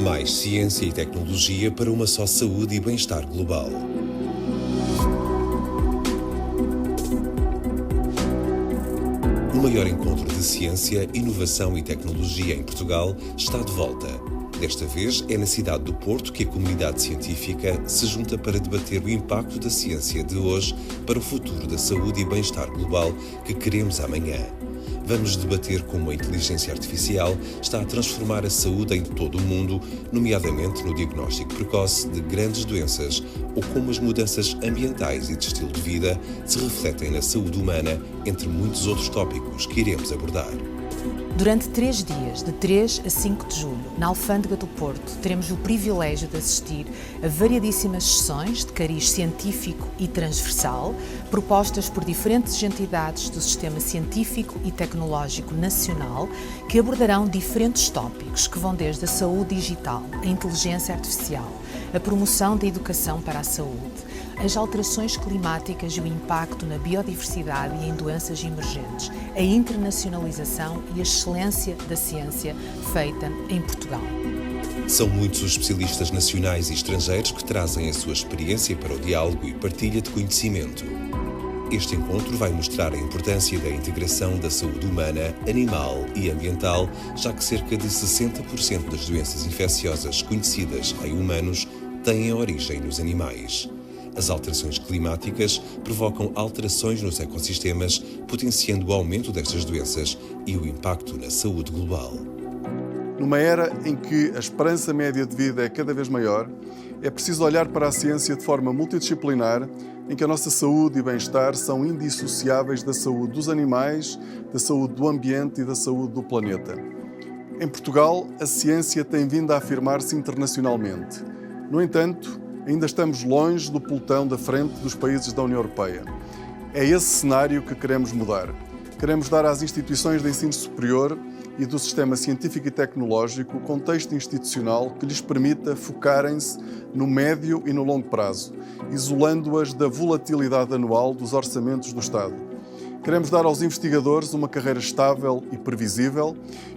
Mais ciência e tecnologia para uma só saúde e bem-estar global. O maior encontro de ciência, inovação e tecnologia em Portugal está de volta. Desta vez é na cidade do Porto que a comunidade científica se junta para debater o impacto da ciência de hoje para o futuro da saúde e bem-estar global que queremos amanhã. Vamos debater como a inteligência artificial está a transformar a saúde em todo o mundo, nomeadamente no diagnóstico precoce de grandes doenças, ou como as mudanças ambientais e de estilo de vida se refletem na saúde humana, entre muitos outros tópicos que iremos abordar. Durante 3 dias, de 3 a 5 de julho, na Alfândega do Porto, teremos o privilégio de assistir a variadíssimas sessões de cariz científico e transversal, propostas por diferentes entidades do sistema científico e tecnológico nacional, que abordarão diferentes tópicos que vão desde a saúde digital, a inteligência artificial, a promoção da educação para a saúde, as alterações climáticas e o impacto na biodiversidade e em doenças emergentes, a internacionalização e a excelência da ciência feita em Portugal. São muitos os especialistas nacionais e estrangeiros que trazem a sua experiência para o diálogo e partilha de conhecimento. Este encontro vai mostrar a importância da integração da saúde humana, animal e ambiental, já que cerca de 60% das doenças infecciosas conhecidas em humanos têm a origem nos animais. As alterações climáticas provocam alterações nos ecossistemas, potenciando o aumento destas doenças e o impacto na saúde global. Numa era em que a esperança média de vida é cada vez maior, é preciso olhar para a ciência de forma multidisciplinar, em que a nossa saúde e bem-estar são indissociáveis da saúde dos animais, da saúde do ambiente e da saúde do planeta. Em Portugal, a ciência tem vindo a afirmar-se internacionalmente. No entanto, ainda estamos longe do pelotão da frente dos países da União Europeia. É esse cenário que queremos mudar. Queremos dar às instituições de ensino superior e do sistema científico e tecnológico o contexto institucional que lhes permita focarem-se no médio e no longo prazo, isolando-as da volatilidade anual dos orçamentos do Estado. Queremos dar aos investigadores uma carreira estável e previsível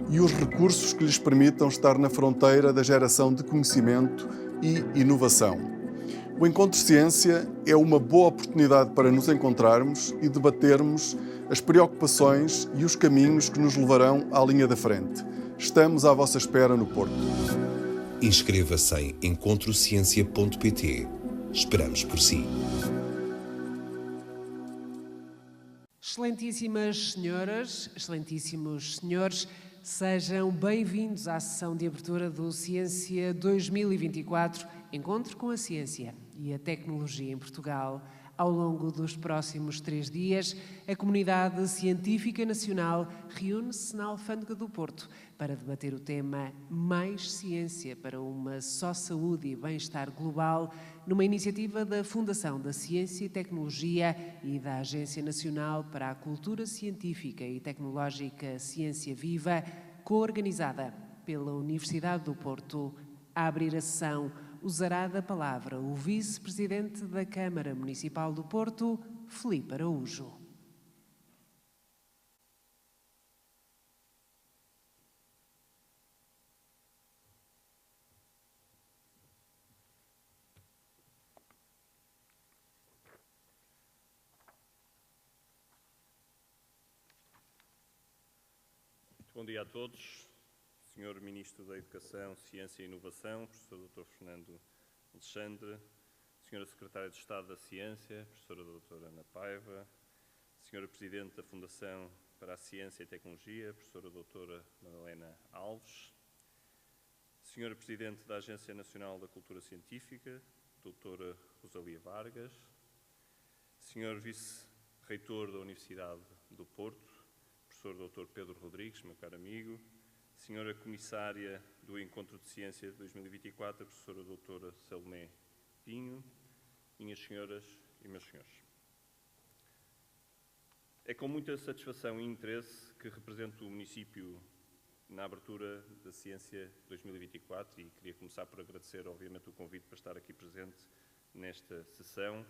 e os recursos que lhes permitam estar na fronteira da geração de conhecimento e inovação. O Encontro Ciência é uma boa oportunidade para nos encontrarmos e debatermos as preocupações e os caminhos que nos levarão à linha da frente. Estamos à vossa espera no Porto. Inscreva-se em encontrociencia.pt. Esperamos por si. Excelentíssimas senhoras, excelentíssimos senhores, sejam bem-vindos à sessão de abertura do Ciência 2024, Encontro com a Ciência e a Tecnologia em Portugal. Ao longo dos próximos 3 dias, a comunidade científica nacional reúne-se na Alfândega do Porto para debater o tema Mais Ciência para uma só saúde e bem-estar global, numa iniciativa da Fundação da Ciência e Tecnologia e da Agência Nacional para a Cultura Científica e Tecnológica Ciência Viva, coorganizada pela Universidade do Porto. A abrir a sessão, usará da palavra o vice-presidente da Câmara Municipal do Porto, Filipe Araújo. Bom dia a todos. Senhor Ministro da Educação, Ciência e Inovação, Professor Dr. Fernando Alexandre, Senhora Secretária de Estado da Ciência, Professora Doutora Ana Paiva, Senhora Presidente da Fundação para a Ciência e Tecnologia, Professora Doutora Madalena Alves, Senhora Presidente da Agência Nacional da Cultura Científica, Doutora Rosalia Vargas, Senhor Vice-Reitor da Universidade do Porto, Professor Dr. Pedro Rodrigues, meu caro amigo, Senhora Comissária do Encontro de Ciência de 2024, a Professora Doutora Salomé Pinho, minhas senhoras e meus senhores. É com muita satisfação e interesse que represento o município na abertura da Ciência 2024 e queria começar por agradecer, obviamente, o convite para estar aqui presente nesta sessão,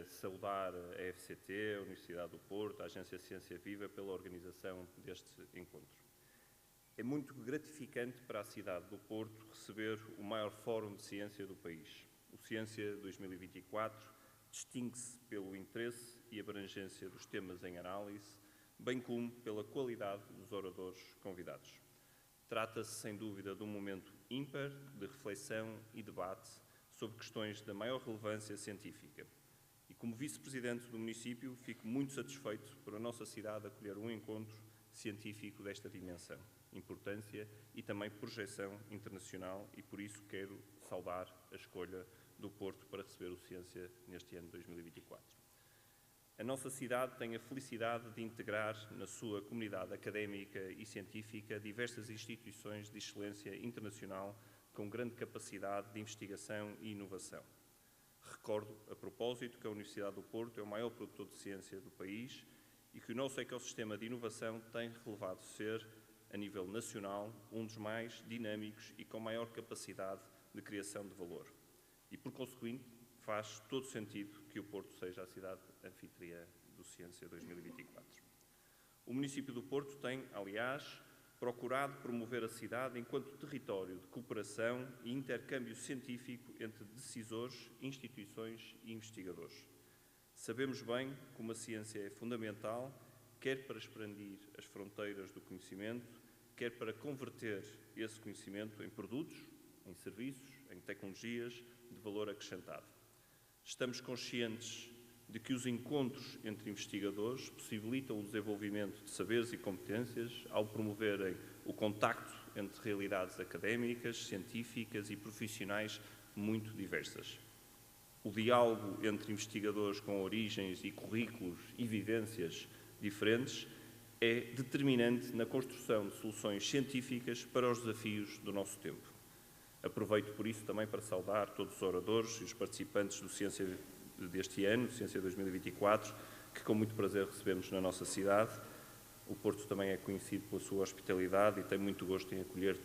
saudar a FCT, a Universidade do Porto, a Agência Ciência Viva pela organização deste encontro. É muito gratificante para a cidade do Porto receber o maior fórum de ciência do país. O Ciência 2024 distingue-se pelo interesse e abrangência dos temas em análise, bem como pela qualidade dos oradores convidados. Trata-se, sem dúvida, de um momento ímpar de reflexão e debate sobre questões da maior relevância científica. E como vice-presidente do município, fico muito satisfeito por a nossa cidade acolher um encontro científico desta dimensão, importância e também projeção internacional, e por isso quero saudar a escolha do Porto para receber o Ciência neste ano de 2024. A nossa cidade tem a felicidade de integrar na sua comunidade académica e científica diversas instituições de excelência internacional com grande capacidade de investigação e inovação. Recordo, a propósito, que a Universidade do Porto é o maior produtor de ciência do país e que o nosso ecossistema de inovação tem relevado ser, a nível nacional, um dos mais dinâmicos e com maior capacidade de criação de valor. E, por conseguinte, faz todo sentido que o Porto seja a cidade anfitriã do Ciência 2024. O município do Porto tem, aliás, procurado promover a cidade enquanto território de cooperação e intercâmbio científico entre decisores, instituições e investigadores. Sabemos bem como a ciência é fundamental, quer para expandir as fronteiras do conhecimento, quer para converter esse conhecimento em produtos, em serviços, em tecnologias de valor acrescentado. Estamos conscientes de que os encontros entre investigadores possibilitam o desenvolvimento de saberes e competências ao promoverem o contacto entre realidades académicas, científicas e profissionais muito diversas. O diálogo entre investigadores com origens e currículos e vivências diferentes é determinante na construção de soluções científicas para os desafios do nosso tempo. Aproveito por isso também para saudar todos os oradores e os participantes do Ciência deste ano, Ciência 2024, que com muito prazer recebemos na nossa cidade. O Porto também é conhecido pela sua hospitalidade e tem muito gosto em acolher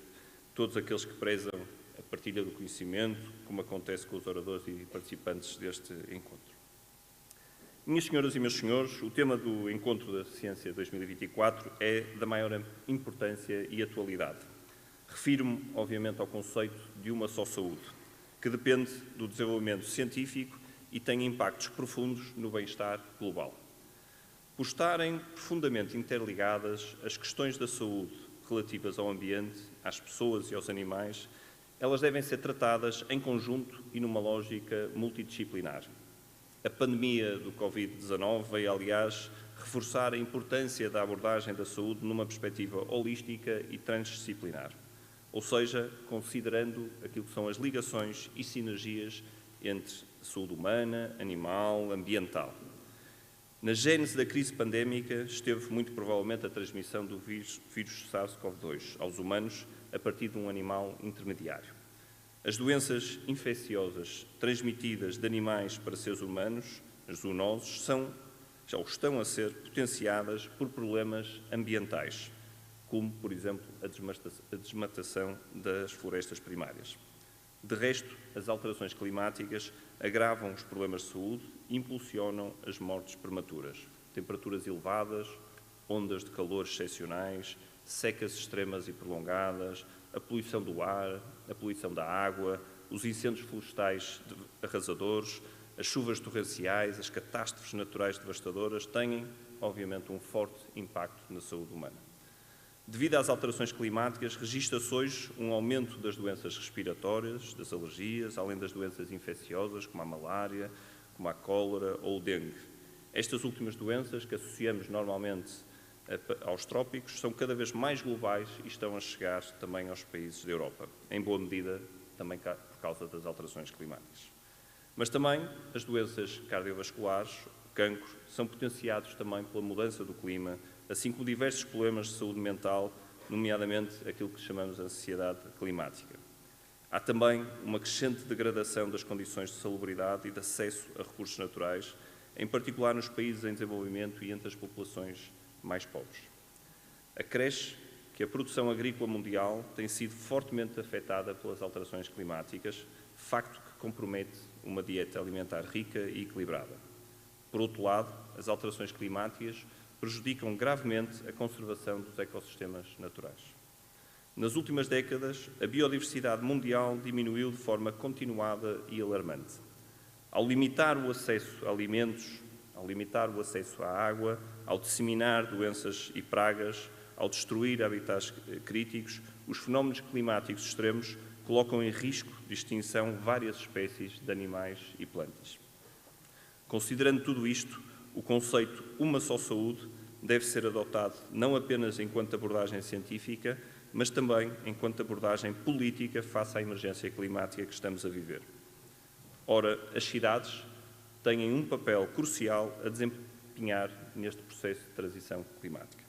todos aqueles que prezam a partilha do conhecimento, como acontece com os oradores e participantes deste encontro. Minhas senhoras e meus senhores, o tema do Encontro da Ciência 2024 é da maior importância e atualidade. Refiro-me, obviamente, ao conceito de uma só saúde, que depende do desenvolvimento científico e tem impactos profundos no bem-estar global. Por estarem profundamente interligadas, as questões da saúde relativas ao ambiente, às pessoas e aos animais, elas devem ser tratadas em conjunto e numa lógica multidisciplinar. A pandemia do Covid-19 veio, aliás, reforçar a importância da abordagem da saúde numa perspectiva holística e transdisciplinar, ou seja, considerando aquilo que são as ligações e sinergias entre saúde humana, animal, ambiental. Na gênese da crise pandémica esteve muito provavelmente a transmissão do vírus SARS-CoV-2 aos humanos a partir de um animal intermediário. As doenças infecciosas transmitidas de animais para seres humanos, as zoonoses, já estão a ser potenciadas por problemas ambientais, como, por exemplo, a desmatação das florestas primárias. De resto, as alterações climáticas agravam os problemas de saúde e impulsionam as mortes prematuras. Temperaturas elevadas, ondas de calor excepcionais, secas extremas e prolongadas, a poluição do ar, a poluição da água, os incêndios florestais arrasadores, as chuvas torrenciais, as catástrofes naturais devastadoras têm, obviamente, um forte impacto na saúde humana. Devido às alterações climáticas, registra-se hoje um aumento das doenças respiratórias, das alergias, além das doenças infecciosas, como a malária, como a cólera ou o dengue. Estas últimas doenças, que associamos normalmente aos trópicos, são cada vez mais globais e estão a chegar também aos países da Europa, em boa medida também por causa das alterações climáticas. Mas também as doenças cardiovasculares, o cancro, são potenciados também pela mudança do clima, assim como diversos problemas de saúde mental, nomeadamente aquilo que chamamos de ansiedade climática. Há também uma crescente degradação das condições de salubridade e de acesso a recursos naturais, em particular nos países em desenvolvimento e entre as populações mais pobres. Acresce que a produção agrícola mundial tem sido fortemente afetada pelas alterações climáticas, facto que compromete uma dieta alimentar rica e equilibrada. Por outro lado, as alterações climáticas prejudicam gravemente a conservação dos ecossistemas naturais. Nas últimas décadas, a biodiversidade mundial diminuiu de forma continuada e alarmante. Ao limitar o acesso a alimentos, ao limitar o acesso à água, ao disseminar doenças e pragas, ao destruir habitats críticos, os fenómenos climáticos extremos colocam em risco de extinção várias espécies de animais e plantas. Considerando tudo isto, o conceito Uma Só Saúde deve ser adotado não apenas enquanto abordagem científica, mas também enquanto abordagem política face à emergência climática que estamos a viver. Ora, as cidades têm um papel crucial a desempenhar neste processo de transição climática.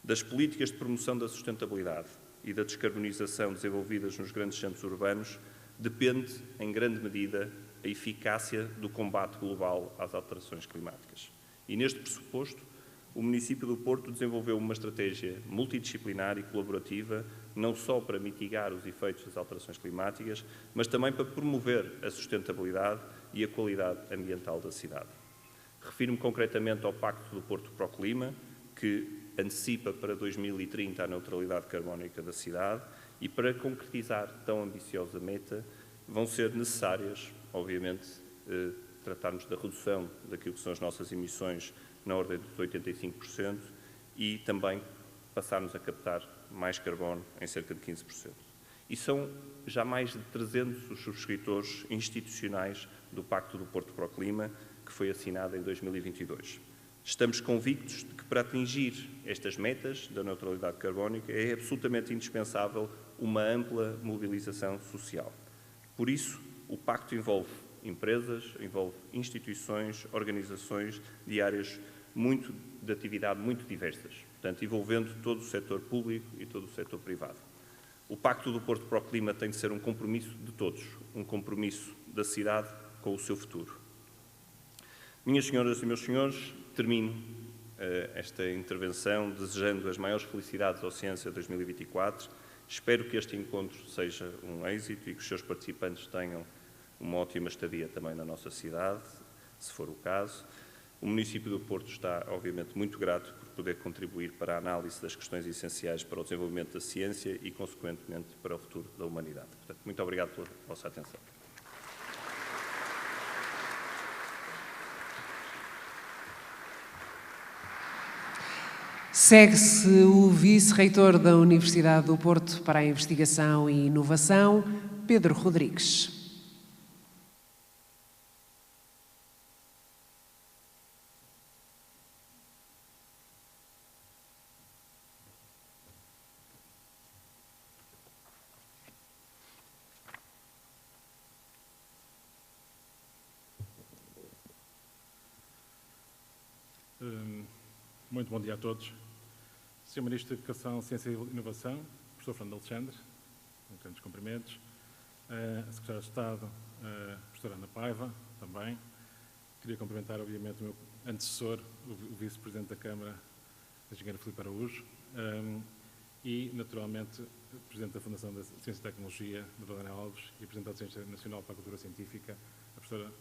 Das políticas de promoção da sustentabilidade e da descarbonização desenvolvidas nos grandes centros urbanos depende, em grande medida, a eficácia do combate global às alterações climáticas. E neste pressuposto, o município do Porto desenvolveu uma estratégia multidisciplinar e colaborativa, não só para mitigar os efeitos das alterações climáticas, mas também para promover a sustentabilidade e a qualidade ambiental da cidade. Refiro-me concretamente ao Pacto do Porto para o Clima, que antecipa para 2030 a neutralidade carbónica da cidade, e para concretizar tão ambiciosa meta vão ser necessárias, obviamente, tratarmos da redução daquilo que são as nossas emissões na ordem dos 85% e também passarmos a captar mais carbono em cerca de 15%. E são já mais de 300 os subscritores institucionais do Pacto do Porto para o Clima, que foi assinado em 2022. Estamos convictos de que para atingir estas metas da neutralidade carbónica é absolutamente indispensável uma ampla mobilização social. Por isso, o Pacto envolve empresas, envolve instituições, organizações de áreas de atividade muito diversas, portanto, envolvendo todo o setor público e todo o setor privado. O Pacto do Porto para o Clima tem de ser um compromisso de todos, um compromisso da cidade com o seu futuro. Minhas senhoras e meus senhores, termino esta intervenção desejando as maiores felicidades ao Ciência 2024. Espero que este encontro seja um êxito e que os seus participantes tenham uma ótima estadia também na nossa cidade, se for o caso. O município do Porto está, obviamente, muito grato por poder contribuir para a análise das questões essenciais para o desenvolvimento da ciência e, consequentemente, para o futuro da humanidade. Portanto, muito obrigado pela vossa atenção. Segue-se o vice-reitor da Universidade do Porto para a Investigação e Inovação, Pedro Rodrigues. Muito bom dia a todos. Sr. Ministro da Educação, Ciência e Inovação, professor Fernando Alexandre, com grandes cumprimentos. A Secretária de Estado, a professora Ana Paiva, também. Queria cumprimentar, obviamente, o meu antecessor, o Vice-Presidente da Câmara, a engenheira Filipe Araújo, e, naturalmente, o Presidente da Fundação da Ciência e Tecnologia, Dona Alves, e o Presidente da Ciência Nacional para a Cultura Científica, a professora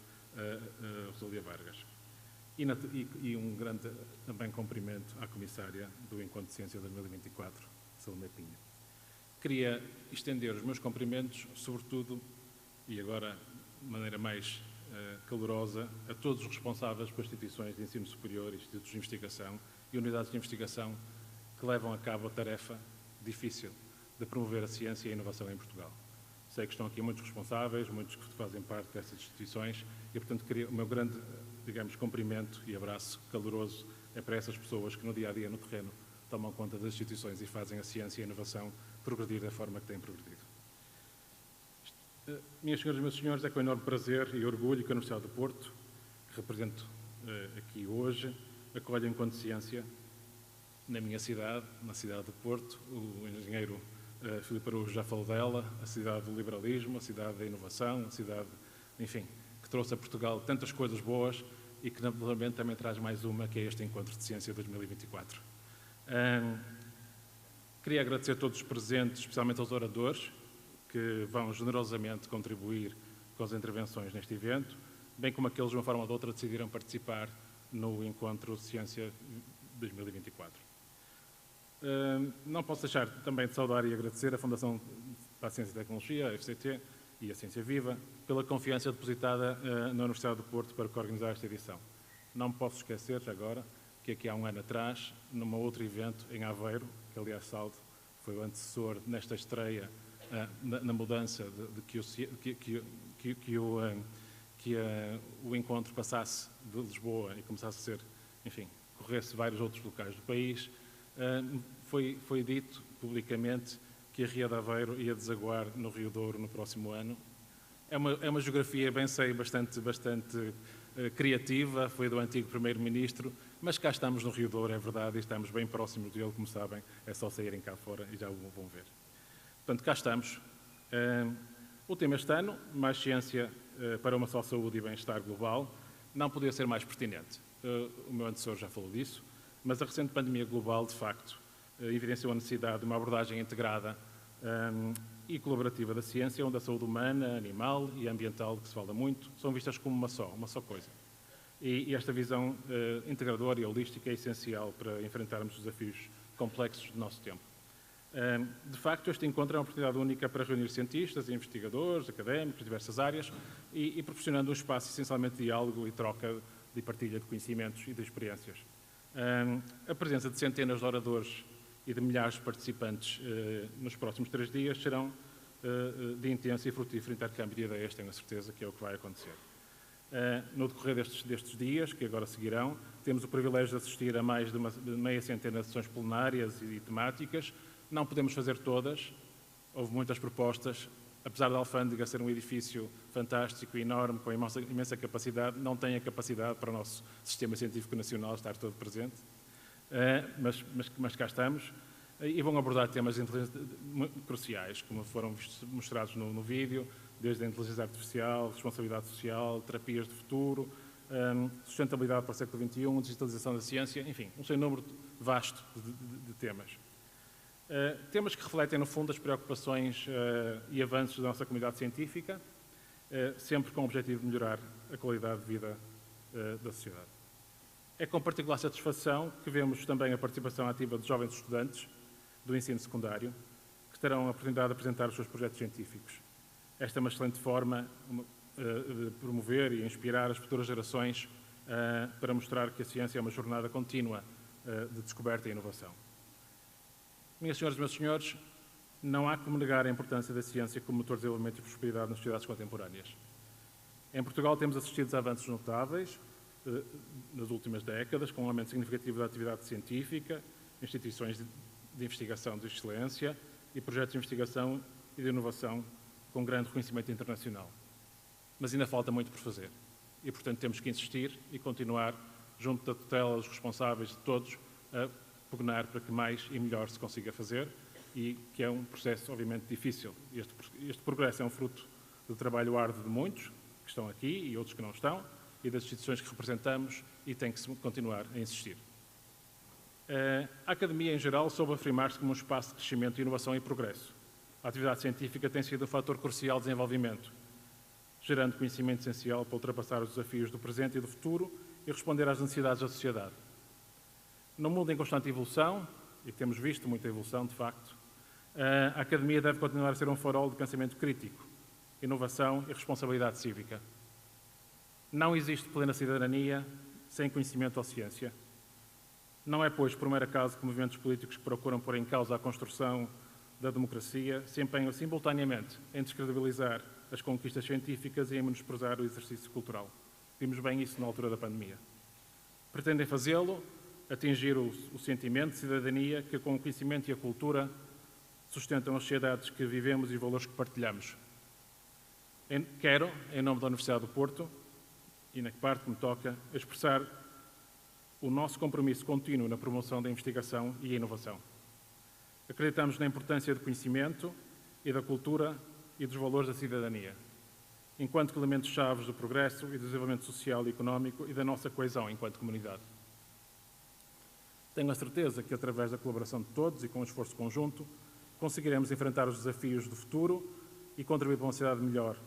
Rosália Vargas. E um grande também cumprimento à Comissária do Encontro de Ciência 2024, Salomé Pinha. Queria estender os meus cumprimentos, sobretudo, e agora de maneira mais calorosa, a todos os responsáveis pelas instituições de ensino superior, institutos de investigação e unidades de investigação que levam a cabo a tarefa difícil de promover a ciência e a inovação em Portugal. Sei que estão aqui muitos responsáveis, muitos que fazem parte dessas instituições e, portanto, queria o meu grande, digamos, cumprimento e abraço caloroso é para essas pessoas que no dia-a-dia, no terreno, tomam conta das instituições e fazem a ciência e a inovação progredir da forma que têm progredido. Minhas senhoras e meus senhores, é com enorme prazer e orgulho que a Universidade do Porto, que represento aqui hoje, acolhe o Encontro de Ciência na minha cidade, na cidade do Porto. O engenheiro Filipe Araújo já falou dela, a cidade do liberalismo, a cidade da inovação, a cidade, enfim, que trouxe a Portugal tantas coisas boas e que, naturalmente, também traz mais uma, que é este Encontro de Ciência 2024. Queria agradecer a todos os presentes, especialmente aos oradores, que vão generosamente contribuir com as intervenções neste evento, bem como aqueles, de uma forma ou de outra, decidiram participar no Encontro de Ciência 2024. Não posso deixar também de saudar e agradecer à Fundação para a Ciência e Tecnologia, a FCT, e a Ciência Viva, pela confiança depositada na Universidade do Porto para organizar esta edição. Não me posso esquecer, já agora, que aqui há um ano atrás, num outro evento em Aveiro, que aliás Saldo foi o antecessor nesta estreia, na mudança de que o encontro passasse de Lisboa e começasse a ser, enfim, corresse vários outros locais do país, foi dito publicamente que a Ria de Aveiro ia desaguar no Rio Douro no próximo ano. É uma geografia, bem sei, bastante criativa, foi do antigo Primeiro-Ministro, mas cá estamos no Rio Douro, é verdade, e estamos bem próximos dele, como sabem, é só saírem cá fora e já o vão ver. Portanto, cá estamos. O tema este ano, mais ciência para uma só saúde e bem-estar global, não podia ser mais pertinente. O meu antecessor já falou disso, mas a recente pandemia global, de facto, evidenciou a necessidade de uma abordagem integrada e colaborativa da ciência, onde a saúde humana, animal e ambiental, de que se fala muito, são vistas como uma só coisa. E esta visão integradora e holística é essencial para enfrentarmos os desafios complexos do nosso tempo. De facto, este encontro é uma oportunidade única para reunir cientistas, investigadores, académicos de diversas áreas e proporcionando um espaço essencialmente de diálogo e troca de partilha de conhecimentos e de experiências. A presença de centenas de oradores e de milhares de participantes nos próximos 3 dias serão de intenso e frutífero intercâmbio de ideias, tenho a certeza que é o que vai acontecer. No decorrer destes dias, que agora seguirão, temos o privilégio de assistir a mais de meia centena de sessões plenárias e temáticas. Não podemos fazer todas, houve muitas propostas, apesar da Alfândega ser um edifício fantástico e enorme, com imensa capacidade, não tem a capacidade para o nosso sistema científico nacional estar todo presente, mas cá estamos, e vão abordar temas cruciais, como foram mostrados no vídeo, desde a inteligência artificial, responsabilidade social, terapias de futuro, sustentabilidade para o século XXI, digitalização da ciência, enfim, um sem número vasto de temas. Temas que refletem, no fundo, as preocupações e avanços da nossa comunidade científica, sempre com o objetivo de melhorar a qualidade de vida da sociedade. É com particular satisfação que vemos também a participação ativa de jovens estudantes do ensino secundário, que terão a oportunidade de apresentar os seus projetos científicos. Esta é uma excelente forma de promover e inspirar as futuras gerações para mostrar que a ciência é uma jornada contínua de descoberta e inovação. Minhas senhoras e meus senhores, não há como negar a importância da ciência como motor de desenvolvimento e prosperidade nas sociedades contemporâneas. Em Portugal temos assistido a avanços notáveis nas últimas décadas, com um aumento significativo da atividade científica, instituições de investigação de excelência e projetos de investigação e de inovação com grande reconhecimento internacional. Mas ainda falta muito por fazer e, portanto, temos que insistir e continuar, junto da tutela dos responsáveis de todos, a pugnar para que mais e melhor se consiga fazer e que é um processo, obviamente, difícil. Este progresso é um fruto do trabalho árduo de muitos que estão aqui e outros que não estão e das instituições que representamos e tem que continuar a insistir. A academia, em geral, soube afirmar-se como um espaço de crescimento, inovação e progresso. A atividade científica tem sido um fator crucial de desenvolvimento, gerando conhecimento essencial para ultrapassar os desafios do presente e do futuro e responder às necessidades da sociedade. No mundo em constante evolução, e temos visto muita evolução, de facto, a academia deve continuar a ser um farol de pensamento crítico, inovação e responsabilidade cívica. Não existe plena cidadania sem conhecimento ou ciência. Não é, pois, por mero acaso que movimentos políticos que procuram pôr em causa a construção da democracia se empenham simultaneamente em descredibilizar as conquistas científicas e em menosprezar o exercício cultural. Vimos bem isso na altura da pandemia. Pretendem fazê-lo, atingir o sentimento de cidadania que, com o conhecimento e a cultura, sustentam as sociedades que vivemos e os valores que partilhamos. Quero, em nome da Universidade do Porto, e na parte que me toca, expressar o nosso compromisso contínuo na promoção da investigação e a inovação. Acreditamos na importância do conhecimento e da cultura e dos valores da cidadania, enquanto elementos-chave do progresso e do desenvolvimento social e económico e da nossa coesão enquanto comunidade. Tenho a certeza que, através da colaboração de todos e com um esforço conjunto, conseguiremos enfrentar os desafios do futuro e contribuir para uma sociedade melhor.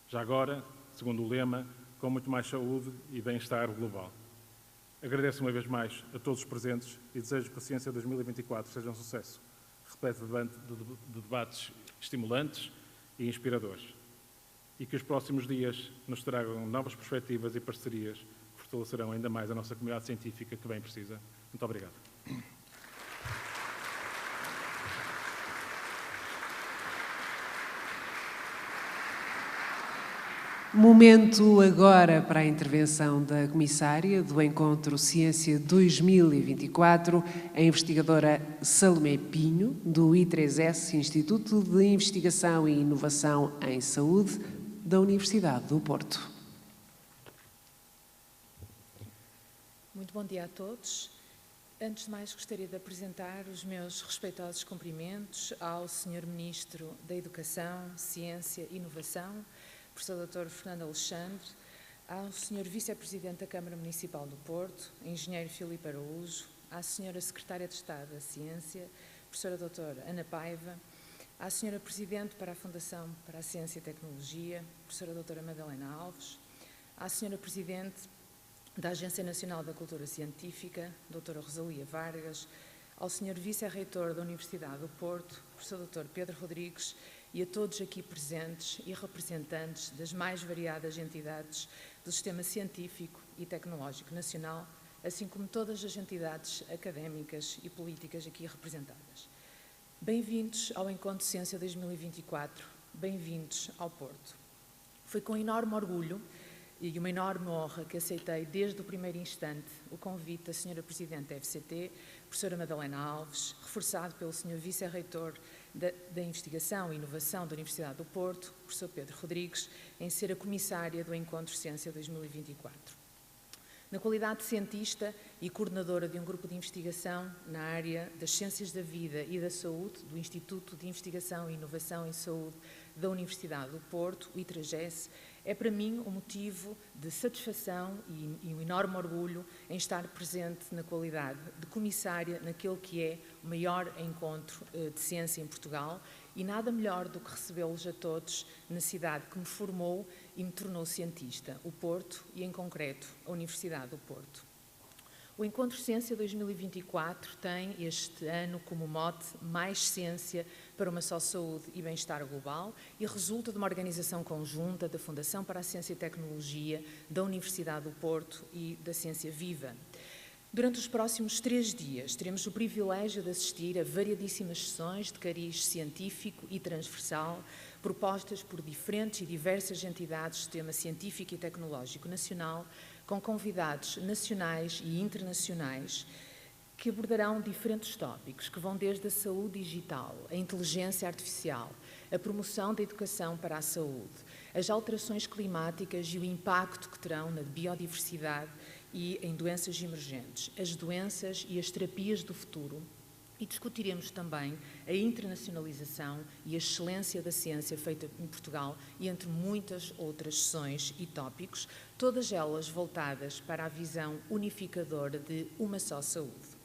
Já agora, segundo o lema, com muito mais saúde e bem-estar global. Agradeço uma vez mais a todos os presentes e desejo que a Ciência 2024 seja um sucesso, repleto de debates estimulantes e inspiradores, e que os próximos dias nos tragam novas perspectivas e parcerias que fortalecerão ainda mais a nossa comunidade científica que bem precisa. Muito obrigado. Momento agora para a intervenção da Comissária do Encontro Ciência 2024, a investigadora Salomé Pinho, do I3S, Instituto de Investigação e Inovação em Saúde, da Universidade do Porto. Muito bom dia a todos. Antes de mais, gostaria de apresentar os meus respeitosos cumprimentos ao Sr. Ministro da Educação, Ciência e Inovação, professor Dr. Fernando Alexandre, ao Sr. Vice-Presidente da Câmara Municipal do Porto, Engenheiro Filipe Araújo, à Sra. Secretária de Estado da Ciência, professora Dra. Ana Paiva, à Sra. Presidente para a Fundação para a Ciência e Tecnologia, professora Dra. Madalena Alves, à Sra. Presidente da Agência Nacional da Cultura Científica, Dra. Rosalia Vargas, ao Sr. Vice-Reitor da Universidade do Porto, professor Dr. Pedro Rodrigues, e a todos aqui presentes e representantes das mais variadas entidades do Sistema Científico e Tecnológico Nacional, assim como todas as entidades académicas e políticas aqui representadas. Bem-vindos ao Encontro Ciência 2024, bem-vindos ao Porto. Foi com enorme orgulho e uma enorme honra que aceitei desde o primeiro instante o convite da Sra. Presidente da FCT, professora Madalena Alves, reforçado pelo Sr. Vice-Reitor da Investigação e Inovação da Universidade do Porto, professor Pedro Rodrigues, em ser a comissária do Encontro Ciência 2024. Na qualidade de cientista e coordenadora de um grupo de investigação na área das ciências da vida e da saúde do Instituto de Investigação e Inovação em Saúde da Universidade do Porto, o I3S, é para mim um motivo de satisfação e um enorme orgulho em estar presente na qualidade de comissária naquele que é o maior encontro de ciência em Portugal, e nada melhor do que recebê-los a todos na cidade que me formou e me tornou cientista, o Porto, e em concreto a Universidade do Porto. O Encontro Ciência 2024 tem este ano como mote Mais Ciência para uma só saúde e bem-estar global e resulta de uma organização conjunta da Fundação para a Ciência e Tecnologia, da Universidade do Porto e da Ciência Viva. Durante os próximos 3 dias, teremos o privilégio de assistir a variadíssimas sessões de cariz científico e transversal, propostas por diferentes e diversas entidades do sistema científico e tecnológico nacional, com convidados nacionais e internacionais que abordarão diferentes tópicos que vão desde a saúde digital, a inteligência artificial, a promoção da educação para a saúde, as alterações climáticas e o impacto que terão na biodiversidade e em doenças emergentes, as doenças e as terapias do futuro. E discutiremos também a internacionalização e a excelência da ciência feita em Portugal e entre muitas outras sessões e tópicos, todas elas voltadas para a visão unificadora de uma só saúde.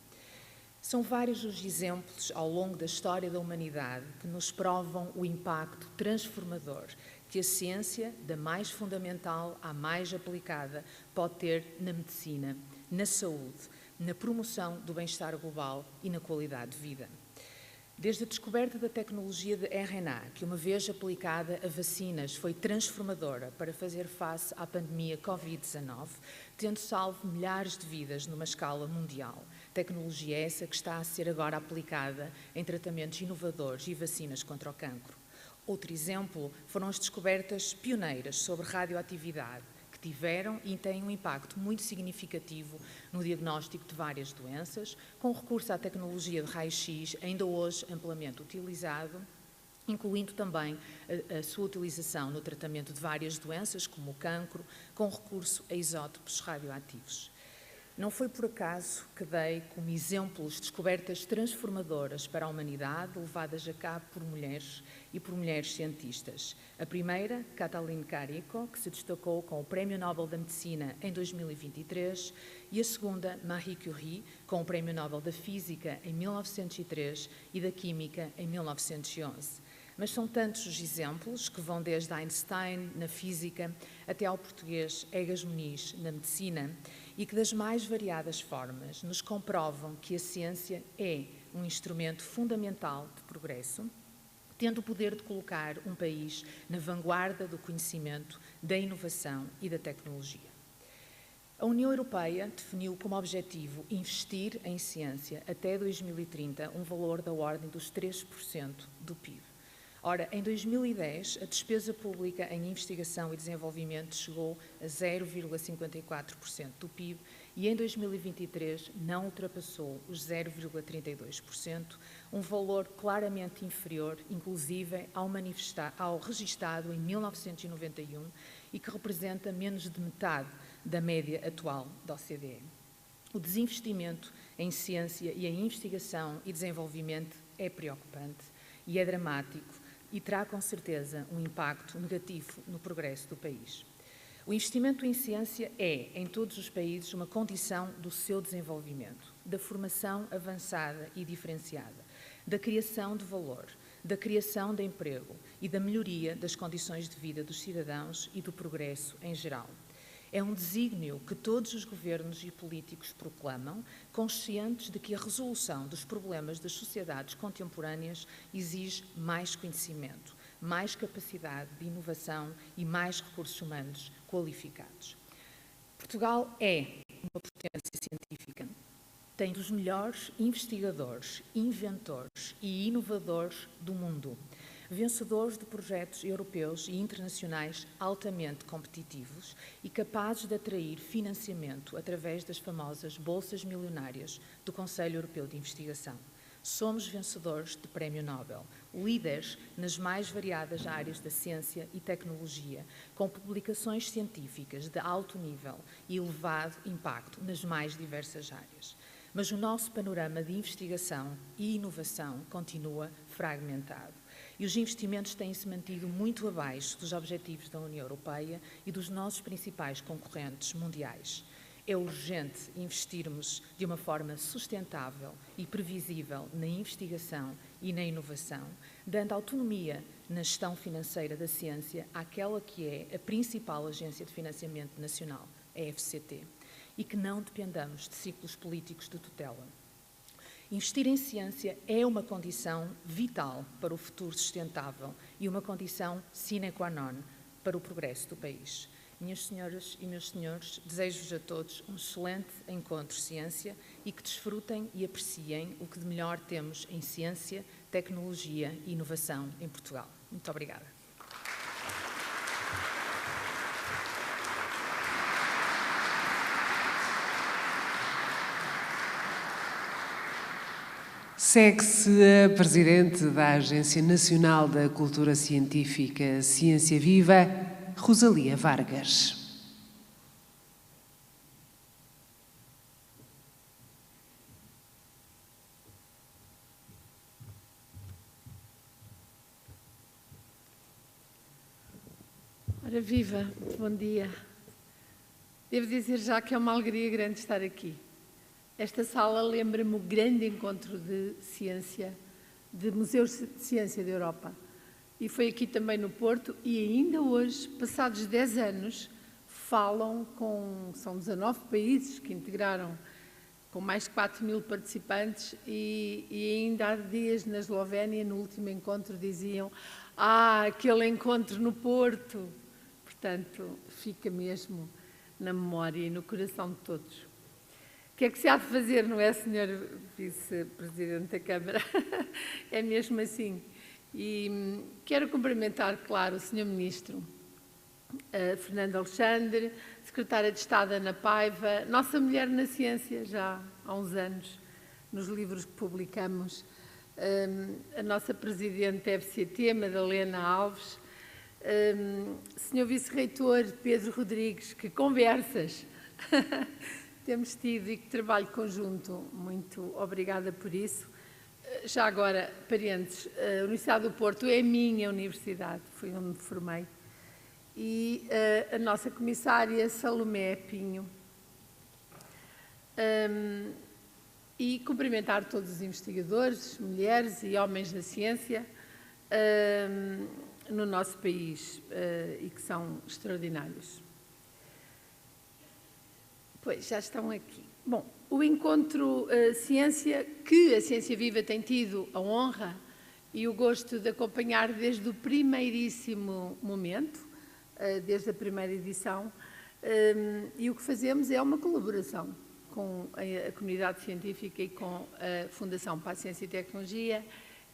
São vários os exemplos ao longo da história da humanidade que nos provam o impacto transformador que a ciência, da mais fundamental à mais aplicada, pode ter na medicina, na saúde, na promoção do bem-estar global e na qualidade de vida. Desde a descoberta da tecnologia de RNA, que uma vez aplicada a vacinas foi transformadora para fazer face à pandemia Covid-19, tendo salvo milhares de vidas numa escala mundial. Tecnologia essa que está a ser agora aplicada em tratamentos inovadores e vacinas contra o cancro. Outro exemplo foram as descobertas pioneiras sobre radioatividade, que tiveram e têm um impacto muito significativo no diagnóstico de várias doenças, com recurso à tecnologia de raio-x ainda hoje amplamente utilizado, incluindo também a sua utilização no tratamento de várias doenças, como o cancro, com recurso a isótopos radioativos. Não foi por acaso que dei como exemplos descobertas transformadoras para a humanidade levadas a cabo por mulheres e por mulheres cientistas. A primeira, Katalin Karikó, que se destacou com o Prémio Nobel da Medicina em 2023, e a segunda, Marie Curie, com o Prémio Nobel da Física em 1903 e da Química em 1911. Mas são tantos os exemplos que vão desde Einstein na física até ao português Egas Muniz na medicina e que das mais variadas formas nos comprovam que a ciência é um instrumento fundamental de progresso, tendo o poder de colocar um país na vanguarda do conhecimento, da inovação e da tecnologia. A União Europeia definiu como objetivo investir em ciência até 2030 um valor da ordem dos 3% do PIB. Ora, em 2010, a despesa pública em investigação e desenvolvimento chegou a 0,54% do PIB e em 2023 não ultrapassou os 0,32%, um valor claramente inferior, inclusive ao registado em 1991 e que representa menos de metade da média atual da OCDE. O desinvestimento em ciência e em investigação e desenvolvimento é preocupante e é dramático e terá com certeza um impacto negativo no progresso do país. O investimento em ciência é, em todos os países, uma condição do seu desenvolvimento, da formação avançada e diferenciada, da criação de valor, da criação de emprego e da melhoria das condições de vida dos cidadãos e do progresso em geral. É um desígnio que todos os governos e políticos proclamam, conscientes de que a resolução dos problemas das sociedades contemporâneas exige mais conhecimento, mais capacidade de inovação e mais recursos humanos qualificados. Portugal é uma potência científica. Tem dos melhores investigadores, inventores e inovadores do mundo, vencedores de projetos europeus e internacionais altamente competitivos e capazes de atrair financiamento através das famosas bolsas milionárias do Conselho Europeu de Investigação. Somos vencedores de Prémio Nobel, líderes nas mais variadas áreas da ciência e tecnologia, com publicações científicas de alto nível e elevado impacto nas mais diversas áreas. Mas o nosso panorama de investigação e inovação continua fragmentado. E os investimentos têm-se mantido muito abaixo dos objetivos da União Europeia e dos nossos principais concorrentes mundiais. É urgente investirmos de uma forma sustentável e previsível na investigação e na inovação, dando autonomia na gestão financeira da ciência àquela que é a principal agência de financiamento nacional, a FCT, e que não dependamos de ciclos políticos de tutela. Investir em ciência é uma condição vital para o futuro sustentável e uma condição sine qua non para o progresso do país. Minhas senhoras e meus senhores, desejo-vos a todos um excelente encontro ciência e que desfrutem e apreciem o que de melhor temos em ciência, tecnologia e inovação em Portugal. Muito obrigada. Segue-se a Presidente da Agência Nacional da Cultura Científica Ciência Viva, Rosalia Vargas. Ora viva, bom dia. Devo dizer já que é uma alegria grande estar aqui. Esta sala lembra-me o grande encontro de ciência, de museus de ciência da Europa. E foi aqui também no Porto e ainda hoje, passados 10 anos, são 19 países que integraram, com mais de 4.000 participantes e ainda há dias na Eslovénia, no último encontro, diziam aquele encontro no Porto. Portanto, fica mesmo na memória e no coração de todos. O que é que se há de fazer, não é, Sr. Vice-Presidente da Câmara? É mesmo assim. E quero cumprimentar, claro, o Sr. Ministro Fernando Alexandre, Secretária de Estado Ana Paiva, nossa mulher na ciência já há uns anos, nos livros que publicamos, a nossa Presidente da FCT, Madalena Alves, Sr. Vice-Reitor Pedro Rodrigues, que conversas temos tido e que trabalho conjunto, muito obrigada por isso. Já agora, parentes, a Universidade do Porto é a minha universidade, foi onde me formei. E a nossa comissária Salomé Pinho. E cumprimentar todos os investigadores, mulheres e homens da ciência, no nosso país e que são extraordinários. Pois, já estão aqui. Bom, o encontro ciência, que a Ciência Viva tem tido a honra e o gosto de acompanhar desde o primeiríssimo momento, desde a primeira edição, e o que fazemos é uma colaboração com a comunidade científica e com a Fundação para a Ciência e Tecnologia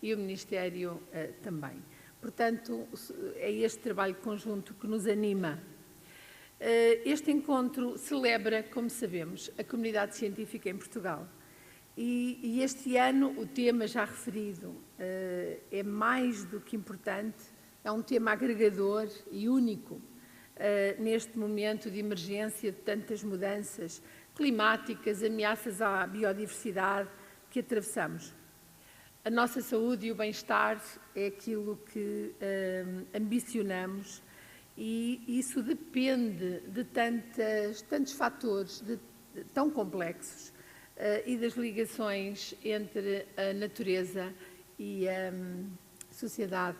e o Ministério também. Portanto, é este trabalho conjunto que nos anima. Este encontro celebra, como sabemos, a comunidade científica em Portugal. E este ano, o tema já referido é mais do que importante, é um tema agregador e único neste momento de emergência de tantas mudanças climáticas, ameaças à biodiversidade que atravessamos. A nossa saúde e o bem-estar é aquilo que ambicionamos e isso depende de tantos fatores tão complexos e das ligações entre a natureza e a sociedade.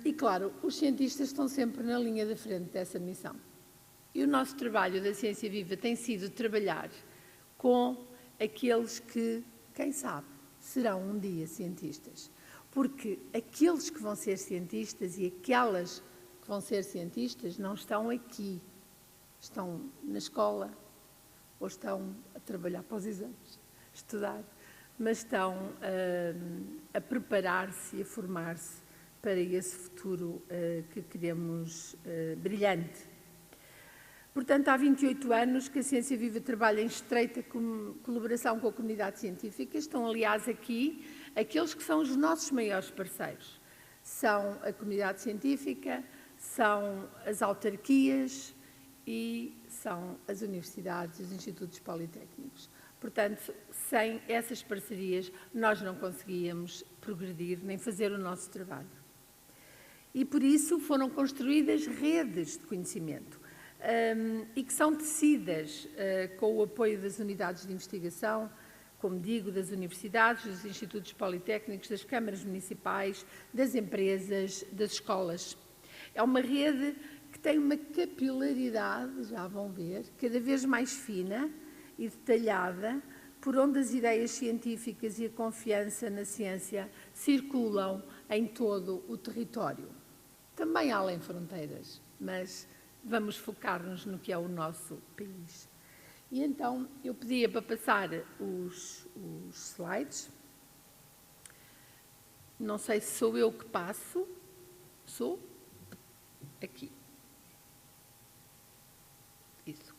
E, claro, os cientistas estão sempre na linha da frente dessa missão. E o nosso trabalho da Ciência Viva tem sido trabalhar com aqueles que, quem sabe, serão um dia cientistas. Porque aqueles que vão ser cientistas e aquelas que vão ser cientistas não estão aqui, estão na escola ou estão a trabalhar para os exames, estudar, mas estão a preparar-se e a formar-se para esse futuro que queremos brilhante. Portanto, há 28 anos que a Ciência Viva trabalha em estreita colaboração com a comunidade científica. Estão, aliás, aqui aqueles que são os nossos maiores parceiros. São a comunidade científica, são as autarquias e são as universidades e os institutos politécnicos. Portanto, sem essas parcerias, nós não conseguíamos progredir nem fazer o nosso trabalho. E, por isso, foram construídas redes de conhecimento e que são tecidas com o apoio das unidades de investigação, como digo, das universidades, dos institutos politécnicos, das câmaras municipais, das empresas, das escolas. É uma rede que tem uma capilaridade, já vão ver, cada vez mais fina e detalhada, por onde as ideias científicas e a confiança na ciência circulam em todo o território. Também além fronteiras, mas vamos focar-nos no que é o nosso país. E então, eu pedia para passar os slides. Não sei se sou eu que passo. Sou? Aqui. Isso.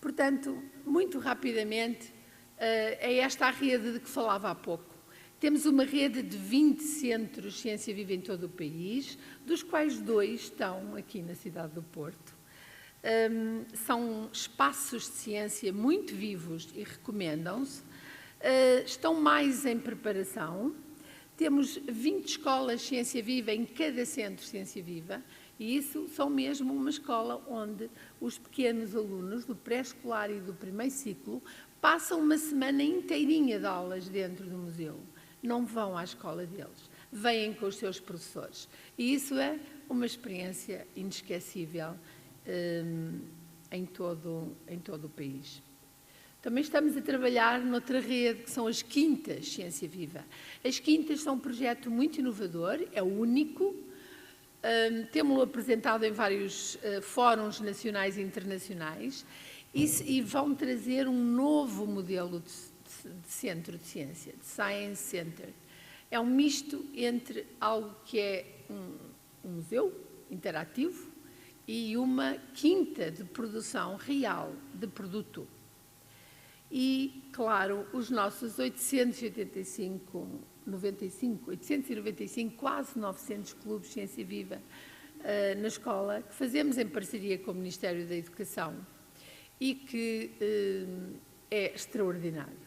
Portanto, muito rapidamente, é esta a rede de que falava há pouco. Temos uma rede de 20 centros de Ciência Viva em todo o país, dos quais 2 estão aqui na cidade do Porto. São espaços de ciência muito vivos e recomendam-se. Estão mais em preparação. Temos 20 escolas de Ciência Viva em cada centro de Ciência Viva, e isso são mesmo uma escola onde os pequenos alunos do pré-escolar e do primeiro ciclo passam uma semana inteirinha de aulas dentro do museu. Não vão à escola deles, vêm com os seus professores. E isso é uma experiência inesquecível em todo o país. Também estamos a trabalhar noutra rede, que são as Quintas Ciência Viva. As Quintas são um projeto muito inovador, é o único. Temos-lo apresentado em vários fóruns nacionais e internacionais e vão trazer um novo modelo de centro de ciência, de Science Center. É um misto entre algo que é um museu interativo e uma quinta de produção real de produto. E, claro, os nossos 895, quase 900 clubes de Ciência Viva na escola, que fazemos em parceria com o Ministério da Educação e que é extraordinário.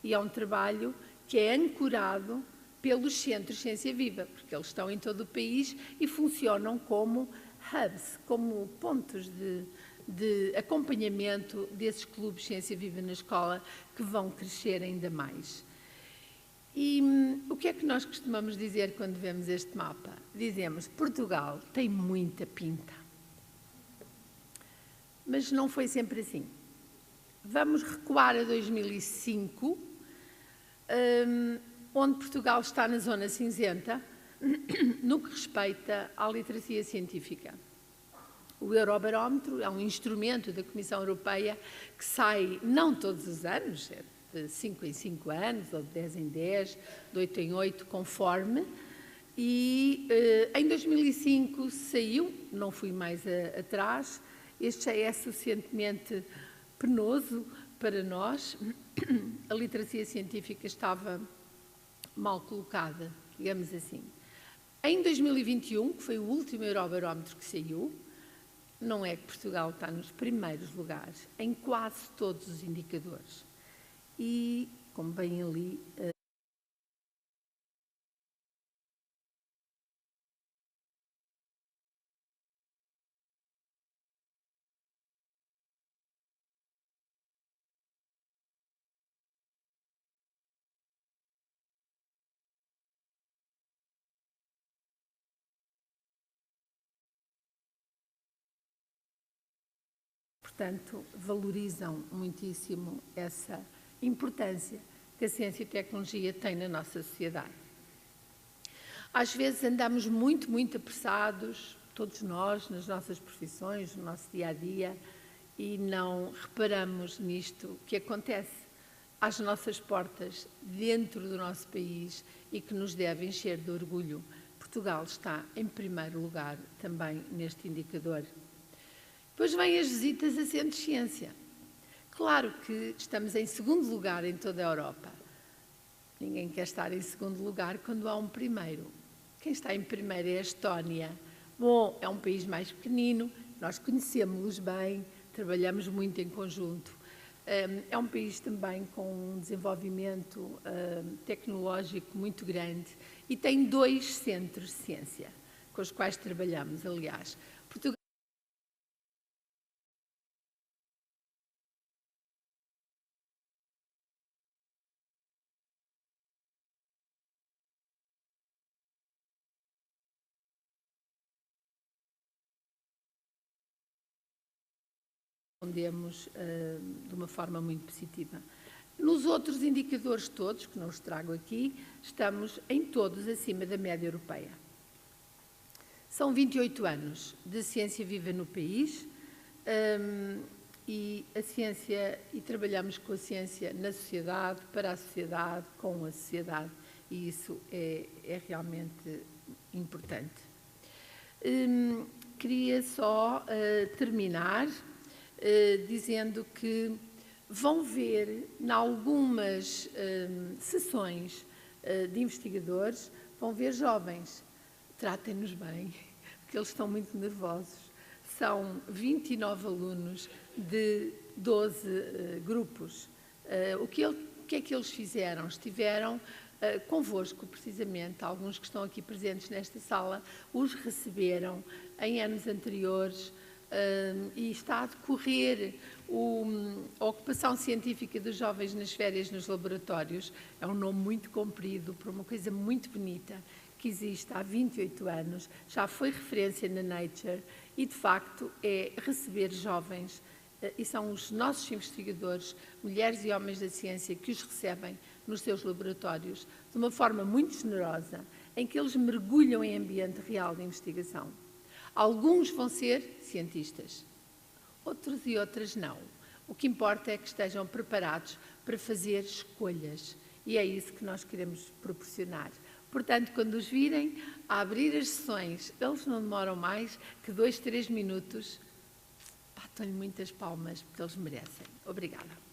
E é um trabalho que é ancorado pelos centros de Ciência Viva, porque eles estão em todo o país e funcionam como hubs, como pontos de acompanhamento desses clubes de Ciência Viva na escola que vão crescer ainda mais. E o que é que nós costumamos dizer quando vemos este mapa? Dizemos, Portugal tem muita pinta. Mas não foi sempre assim. Vamos recuar a 2005, onde Portugal está na zona cinzenta, no que respeita à literacia científica. O Eurobarómetro é um instrumento da Comissão Europeia que sai não todos os anos, é de 5 em 5 anos, ou de 10 em 10, de 8 em 8, conforme. E em 2005 saiu, não fui mais atrás, este já é suficientemente penoso para nós. A literacia científica estava mal colocada, digamos assim. Em 2021, que foi o último Eurobarómetro que saiu, não é que Portugal está nos primeiros lugares, em quase todos os indicadores. E, como bem ali... Portanto, valorizam muitíssimo essa importância que a ciência e a tecnologia têm na nossa sociedade. Às vezes andamos muito apressados, todos nós, nas nossas profissões, no nosso dia-a-dia, e não reparamos nisto que acontece às nossas portas, dentro do nosso país, e que nos deve encher de orgulho. Portugal está em primeiro lugar também neste indicador. Depois vêm as visitas a centros de ciência. Claro que estamos em segundo lugar em toda a Europa. Ninguém quer estar em segundo lugar quando há um primeiro. Quem está em primeiro é a Estónia. Bom, é um país mais pequenino, nós conhecemos-los bem, trabalhamos muito em conjunto. É um país também com um desenvolvimento tecnológico muito grande e tem 2 centros de ciência, com os quais trabalhamos, aliás. Portugal respondemos de uma forma muito positiva. Nos outros indicadores todos, que não os trago aqui, estamos em todos acima da média europeia. São 28 anos de ciência viva no país e trabalhamos com a ciência na sociedade, para a sociedade, com a sociedade, e isso é realmente importante. Queria só terminar dizendo que vão ver, em algumas sessões de investigadores, vão ver jovens. Tratem-nos bem, porque eles estão muito nervosos. São 29 alunos de 12 grupos. O que é que eles fizeram? Estiveram convosco, precisamente, alguns que estão aqui presentes nesta sala, os receberam em anos anteriores, e está a decorrer a ocupação científica dos jovens nas férias nos laboratórios. É um nome muito comprido para uma coisa muito bonita que existe há 28 anos, já foi referência na Nature e, de facto, é receber jovens, e são os nossos investigadores, mulheres e homens da ciência, que os recebem nos seus laboratórios de uma forma muito generosa, em que eles mergulham em ambiente real de investigação. Alguns vão ser cientistas, outros e outras não. O que importa é que estejam preparados para fazer escolhas e é isso que nós queremos proporcionar. Portanto, quando os virem a abrir as sessões, eles não demoram mais que 2, 3 minutos. Batam-lhe muitas palmas, porque eles merecem. Obrigada.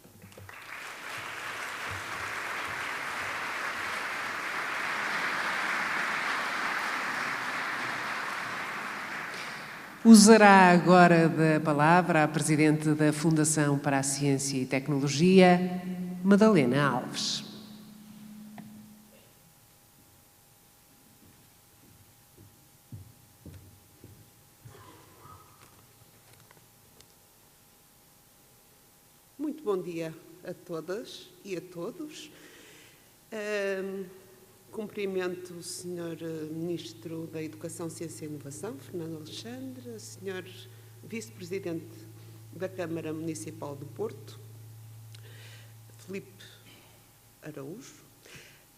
Usará agora da palavra a Presidente da Fundação para a Ciência e Tecnologia, Madalena Alves. Muito bom dia a todas e a todos. Cumprimento o Sr. Ministro da Educação, Ciência e Inovação, Fernando Alexandre, Sr. Vice-Presidente da Câmara Municipal do Porto, Filipe Araújo,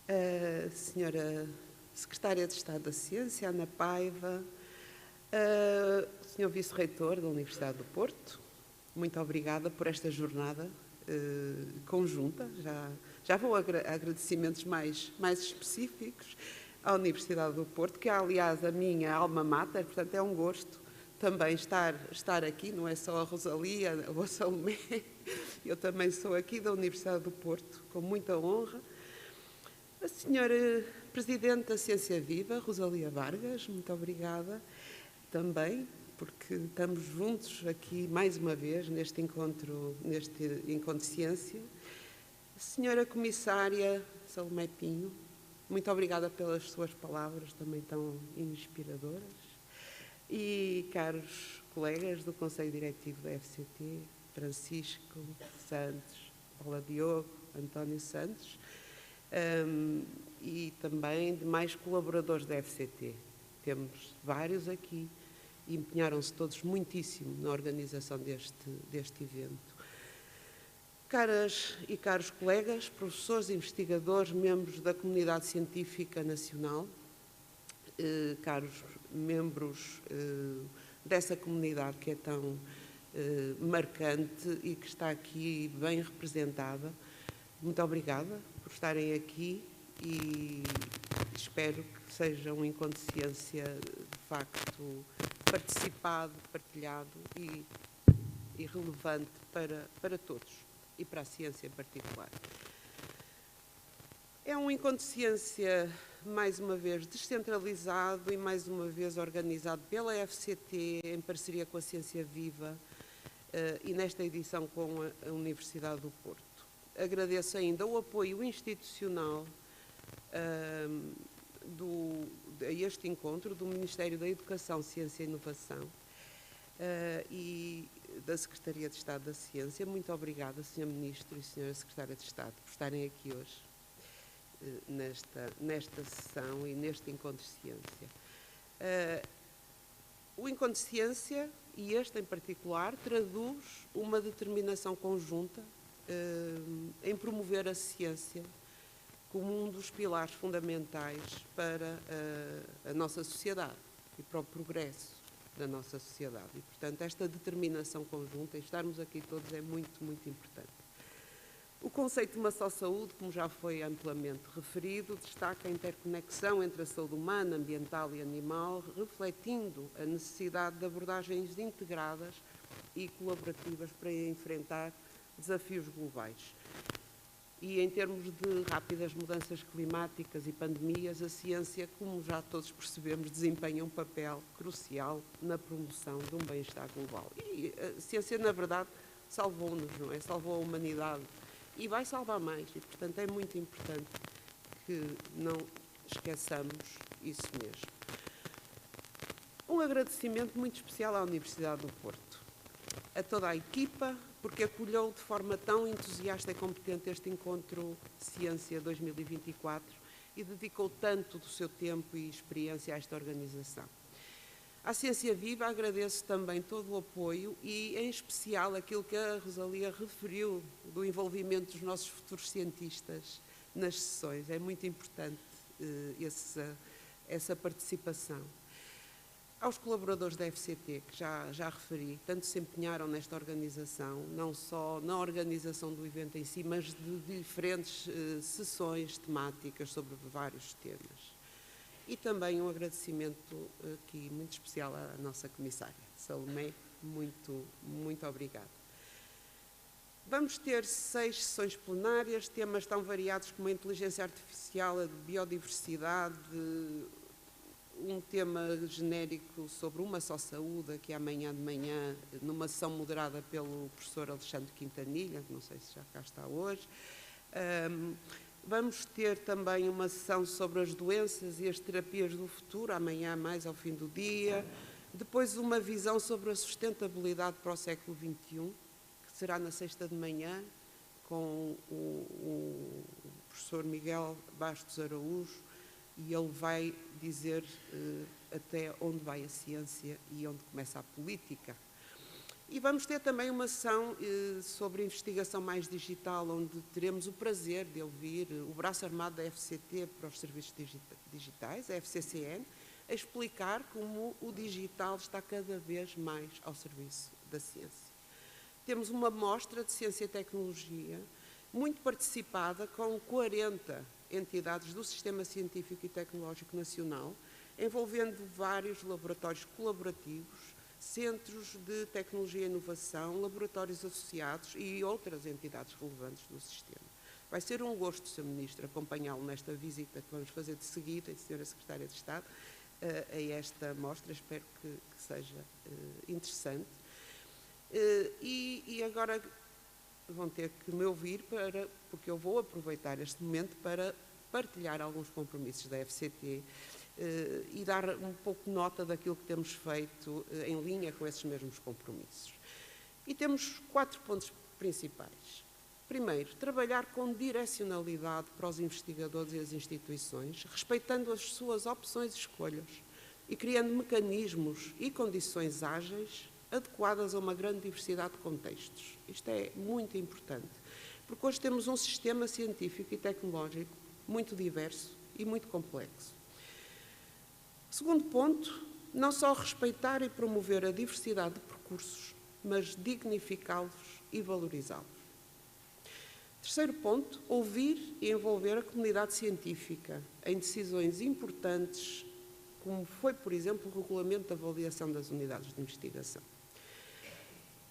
a Sra. Secretária de Estado da Ciência, Ana Paiva, o Sr. Vice-Reitor da Universidade do Porto, muito obrigada por esta jornada conjunta. Já vou a agradecimentos mais específicos à Universidade do Porto, que é, aliás, a minha alma mater, portanto, é um gosto também estar aqui, não é só a Rosalia ou a Salomé, eu também sou aqui da Universidade do Porto, com muita honra. A Sra. Presidente da Ciência Viva, Rosalia Vargas, muito obrigada também, porque estamos juntos aqui mais uma vez neste encontro de ciência. A Sra. Comissária Salomé Pinho, muito obrigada pelas suas palavras também tão inspiradoras. E caros colegas do Conselho Diretivo da FCT, Francisco Santos, Paula Diogo, António Santos, e também demais colaboradores da FCT. Temos vários aqui e empenharam-se todos muitíssimo na organização deste evento. Caras e caros colegas, professores, investigadores, membros da comunidade científica nacional, caros membros dessa comunidade que é tão marcante e que está aqui bem representada, muito obrigada por estarem aqui e espero que seja um encontro de ciência de facto participado, partilhado e relevante para todos e para a ciência em particular. É um encontro de ciência, mais uma vez, descentralizado e mais uma vez organizado pela FCT em parceria com a Ciência Viva e nesta edição com a Universidade do Porto. Agradeço ainda o apoio institucional a este encontro do Ministério da Educação, Ciência e Inovação e da Secretaria de Estado da Ciência. Muito obrigada, Sr. Ministro e Sra. Secretária de Estado, por estarem aqui hoje nesta sessão e neste encontro de ciência. O encontro de ciência, e este em particular, traduz uma determinação conjunta em promover a ciência como um dos pilares fundamentais para a nossa sociedade e para o progresso da nossa sociedade. E, portanto, esta determinação conjunta, e estarmos aqui todos, é muito, muito importante. O conceito de uma só saúde, como já foi amplamente referido, destaca a interconexão entre a saúde humana, ambiental e animal, refletindo a necessidade de abordagens integradas e colaborativas para enfrentar desafios globais. E em termos de rápidas mudanças climáticas e pandemias, a ciência, como já todos percebemos, desempenha um papel crucial na promoção de um bem-estar global. E a ciência, na verdade, salvou-nos, não é? Salvou a humanidade e vai salvar mais. E, portanto, é muito importante que não esqueçamos isso mesmo. Um agradecimento muito especial à Universidade do Porto, a toda a equipa, porque acolheu de forma tão entusiasta e competente este encontro Ciência 2024 e dedicou tanto do seu tempo e experiência a esta organização. À Ciência Viva agradeço também todo o apoio e, em especial, aquilo que a Rosalia referiu do envolvimento dos nossos futuros cientistas nas sessões. É muito importante essa participação. Aos colaboradores da FCT, que já referi, tanto se empenharam nesta organização, não só na organização do evento em si, mas de diferentes sessões temáticas sobre vários temas. E também um agradecimento aqui muito especial à nossa comissária, Salomé, muito obrigada. Vamos ter 6 sessões plenárias, temas tão variados como a inteligência artificial, a biodiversidade, um tema genérico sobre uma só saúde, aqui amanhã de manhã, numa sessão moderada pelo professor Alexandre Quintanilha, não sei se já cá está hoje. Vamos ter também uma sessão sobre as doenças e as terapias do futuro, amanhã mais ao fim do dia. Depois uma visão sobre a sustentabilidade para o século XXI, que será na sexta de manhã, com o professor Miguel Bastos Araújo, e ele vai dizer até onde vai a ciência e onde começa a política. E vamos ter também uma sessão sobre investigação mais digital, onde teremos o prazer de ouvir o braço armado da FCT para os serviços digitais, a FCCN, a explicar como o digital está cada vez mais ao serviço da ciência. Temos uma mostra de ciência e tecnologia muito participada, com 40 entidades do Sistema Científico e Tecnológico Nacional, envolvendo vários laboratórios colaborativos, centros de tecnologia e inovação, laboratórios associados e outras entidades relevantes do sistema. Vai ser um gosto, Sr. Ministro, acompanhá-lo nesta visita que vamos fazer de seguida, Sra. Secretária de Estado, a esta mostra. Espero que seja interessante. E agora vão ter que me ouvir, porque eu vou aproveitar este momento para partilhar alguns compromissos da FCT e dar um pouco nota daquilo que temos feito em linha com esses mesmos compromissos. E temos 4 pontos principais. Primeiro, trabalhar com direcionalidade para os investigadores e as instituições, respeitando as suas opções e escolhas e criando mecanismos e condições ágeis adequadas a uma grande diversidade de contextos. Isto é muito importante, porque hoje temos um sistema científico e tecnológico muito diverso e muito complexo. Segundo ponto, não só respeitar e promover a diversidade de percursos, mas dignificá-los e valorizá-los. Terceiro ponto, ouvir e envolver a comunidade científica em decisões importantes, como foi, por exemplo, o regulamento de avaliação das unidades de investigação.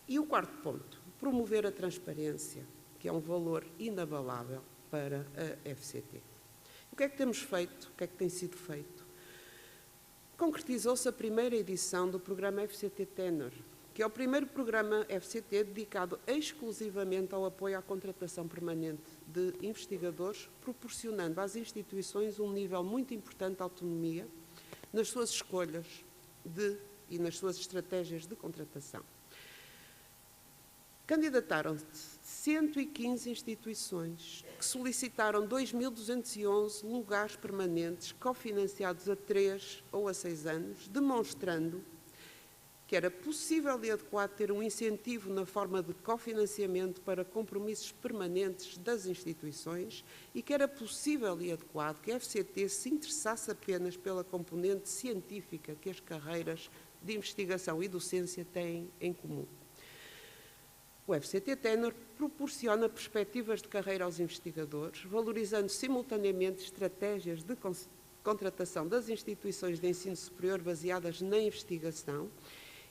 E o quarto ponto, promover a transparência, que é um valor inabalável para a FCT. O que é que temos feito? O que é que tem sido feito? Concretizou-se a primeira edição do programa FCT Tenor, que é o primeiro programa FCT dedicado exclusivamente ao apoio à contratação permanente de investigadores, proporcionando às instituições um nível muito importante de autonomia nas suas escolhas e nas suas estratégias de contratação. Candidataram-se 115 instituições que solicitaram 2.211 lugares permanentes cofinanciados a 3 ou a 6 anos, demonstrando que era possível e adequado ter um incentivo na forma de cofinanciamento para compromissos permanentes das instituições e que era possível e adequado que a FCT se interessasse apenas pela componente científica que as carreiras de investigação e docência têm em comum. O FCT Tenor proporciona perspectivas de carreira aos investigadores, valorizando simultaneamente estratégias de contratação das instituições de ensino superior baseadas na investigação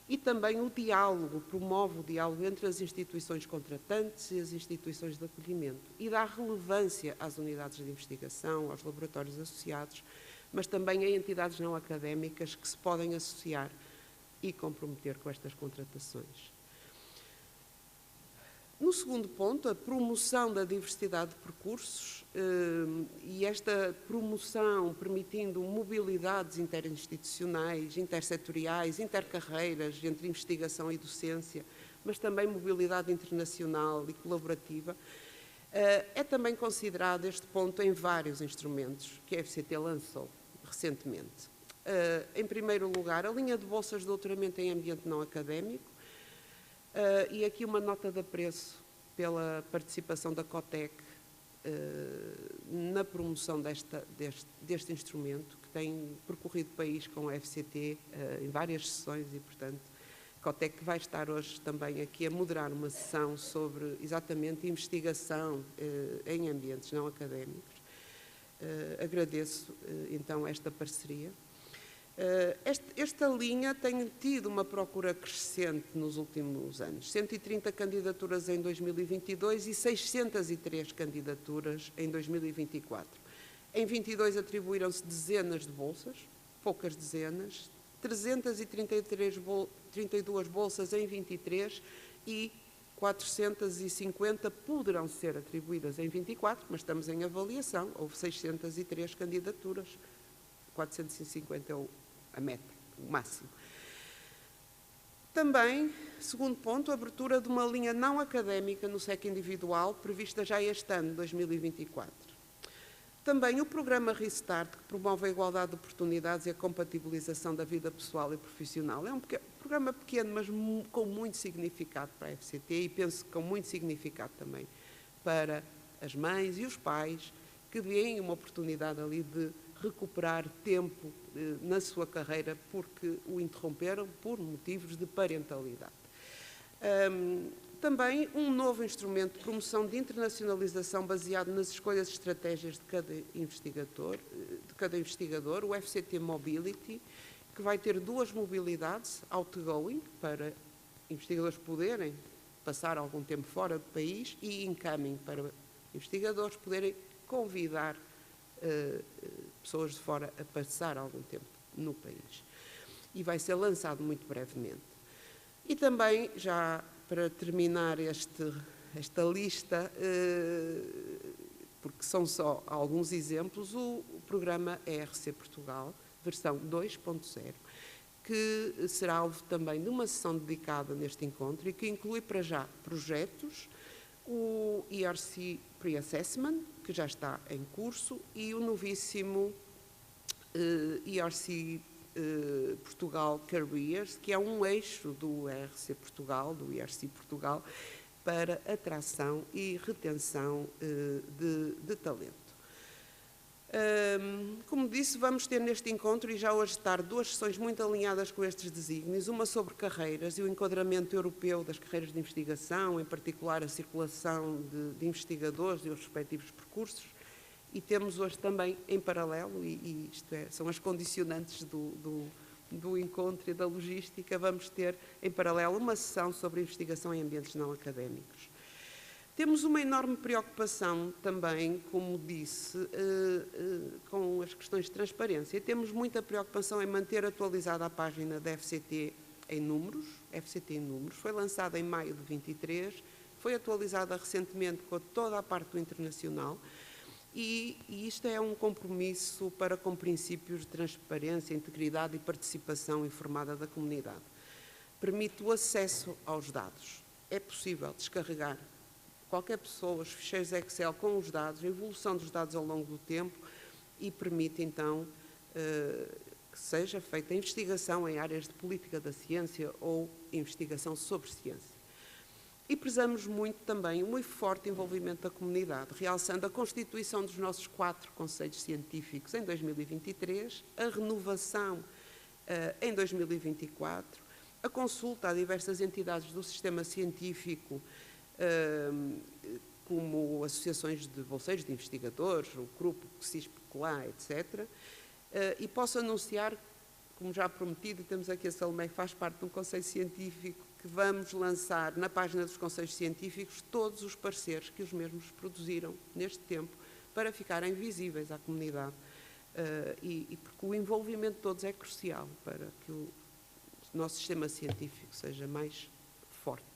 e também o diálogo, promove o diálogo entre as instituições contratantes e as instituições de acolhimento e dá relevância às unidades de investigação, aos laboratórios associados, mas também a entidades não académicas que se podem associar e comprometer com estas contratações. No segundo ponto, a promoção da diversidade de percursos e esta promoção permitindo mobilidades interinstitucionais, intersetoriais, intercarreiras entre investigação e docência, mas também mobilidade internacional e colaborativa, é também considerado este ponto em vários instrumentos que a FCT lançou recentemente. Em primeiro lugar, a linha de bolsas de doutoramento em ambiente não académico, e aqui uma nota de apreço pela participação da COTEC na promoção deste instrumento, que tem percorrido o país com a FCT em várias sessões e, portanto, a COTEC vai estar hoje também aqui a moderar uma sessão sobre exatamente investigação em ambientes não académicos. Agradeço, então, esta parceria. Esta linha tem tido uma procura crescente nos últimos anos. 130 candidaturas em 2022 e 603 candidaturas em 2024. Em 22 atribuíram-se dezenas de bolsas, poucas dezenas, 332 bolsas em 23 e 450 poderão ser atribuídas em 24, mas estamos em avaliação. Houve 603 candidaturas, 450 é a meta, o máximo. Também, segundo ponto, a abertura de uma linha não académica no SEC individual, prevista já este ano, 2024. Também o programa Restart, que promove a igualdade de oportunidades e a compatibilização da vida pessoal e profissional. É um programa pequeno, mas com muito significado para a FCT e penso que com muito significado também para as mães e os pais que veem uma oportunidade ali de recuperar tempo na sua carreira porque o interromperam por motivos de parentalidade. Também um novo instrumento de promoção de internacionalização baseado nas escolhas e estratégias de cada investigador, o FCT Mobility, que vai ter 2 mobilidades, outgoing, para investigadores poderem passar algum tempo fora do país, e incoming, para investigadores poderem convidar pessoas de fora a passar algum tempo no país. E vai ser lançado muito brevemente. E também, já para terminar esta lista, porque são só alguns exemplos, o programa ERC Portugal, versão 2.0, que será alvo também de uma sessão dedicada neste encontro e que inclui para já projetos, o ERC Pre-Assessment, que já está em curso, e o novíssimo ERC Portugal Careers, que é um eixo do ERC Portugal, para atração e retenção de talento. Como disse, vamos ter neste encontro, e já hoje de tarde, 2 sessões muito alinhadas com estes desígnios, uma sobre carreiras e o enquadramento europeu das carreiras de investigação, em particular a circulação de investigadores e os respectivos percursos, e temos hoje também em paralelo, e são as condicionantes do encontro e da logística, vamos ter em paralelo uma sessão sobre investigação em ambientes não académicos. Temos uma enorme preocupação também, como disse, com as questões de transparência. Temos muita preocupação em manter atualizada a página da FCT em números. FCT em números. Foi lançada em maio de 23, foi atualizada recentemente com toda a parte do internacional e isto é um compromisso para com princípios de transparência, integridade e participação informada da comunidade. Permite o acesso aos dados. É possível descarregar qualquer pessoa os ficheiros Excel com os dados, a evolução dos dados ao longo do tempo e permite então que seja feita investigação em áreas de política da ciência ou investigação sobre ciência. E prezamos muito também o muito forte envolvimento da comunidade, realçando a constituição dos nossos 4 conselhos científicos em 2023, a renovação em 2024, a consulta a diversas entidades do sistema científico, como associações de bolseiros de investigadores, o grupo CISP-CLA, etc. E posso anunciar, como já prometido, temos aqui a Salomé, que faz parte de um conselho científico, que vamos lançar na página dos conselhos científicos todos os pareceres que os mesmos produziram neste tempo para ficarem visíveis à comunidade. E porque o envolvimento de todos é crucial para que o nosso sistema científico seja mais forte.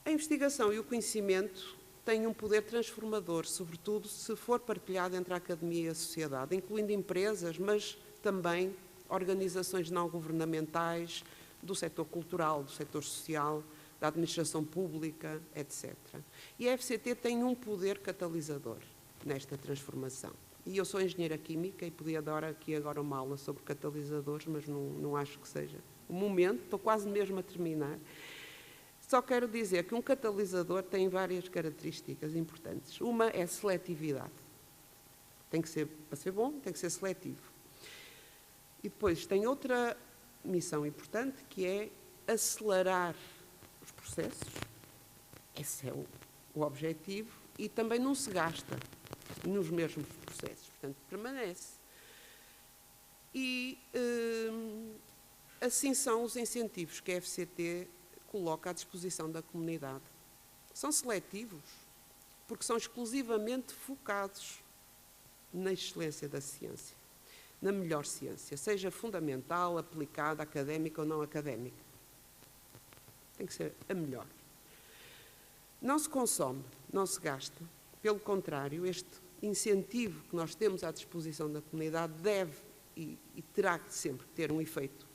A investigação e o conhecimento têm um poder transformador, sobretudo se for partilhado entre a academia e a sociedade, incluindo empresas, mas também organizações não governamentais, do setor cultural, do setor social, da administração pública, etc. E a FCT tem um poder catalisador nesta transformação. E eu sou engenheira química e podia dar aqui agora uma aula sobre catalisadores, mas não acho que seja o momento, estou quase mesmo a terminar. Só quero dizer que um catalisador tem várias características importantes. Uma é seletividade. Tem que ser, para ser bom, tem que ser seletivo. E depois tem outra missão importante, que é acelerar os processos. Esse é o objetivo. E também não se gasta nos mesmos processos. Portanto, permanece. E assim são os incentivos que a FCT coloca à disposição da comunidade. São seletivos, porque são exclusivamente focados na excelência da ciência, na melhor ciência, seja fundamental, aplicada, académica ou não académica. Tem que ser a melhor. Não se consome, não se gasta. Pelo contrário, este incentivo que nós temos à disposição da comunidade deve e terá sempre que ter um efeito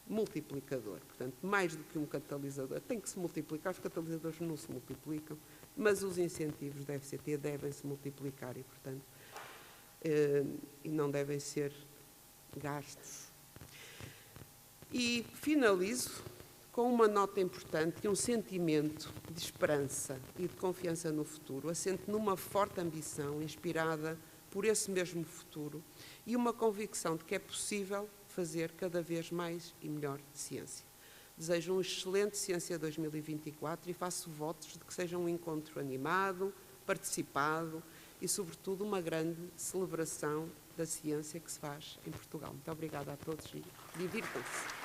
multiplicador. Portanto, mais do que um catalisador, tem que se multiplicar. Os catalisadores não se multiplicam, mas os incentivos da FCT devem se multiplicar e, portanto, e não devem ser gastos. E finalizo com uma nota importante e um sentimento de esperança e de confiança no futuro, assente numa forte ambição inspirada por esse mesmo futuro e uma convicção de que é possível fazer cada vez mais e melhor ciência. Desejo um excelente Ciência 2024 e faço votos de que seja um encontro animado, participado e, sobretudo, uma grande celebração da ciência que se faz em Portugal. Muito obrigada a todos e divirtam-se.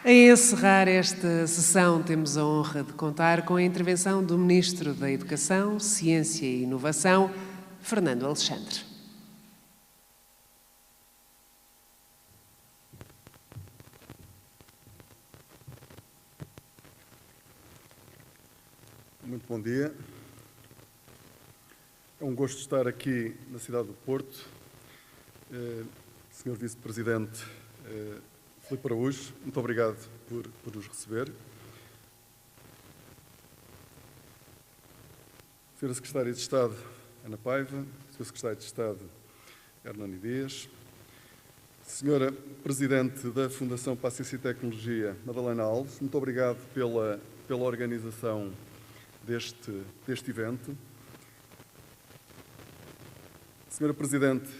A encerrar esta sessão, temos a honra de contar com a intervenção do Ministro da Educação, Ciência e Inovação, Fernando Alexandre. Muito bom dia. É um gosto estar aqui na cidade do Porto. Sr. Vice-Presidente Filipe Araújo, muito obrigado por nos receber. Sra. Secretária de Estado Ana Paiva, Sr. Secretário de Estado Hernani Dias, Sra. Presidente da Fundação para a Ciência e Tecnologia Madalena Alves, muito obrigado pela organização deste evento. Sra. Presidente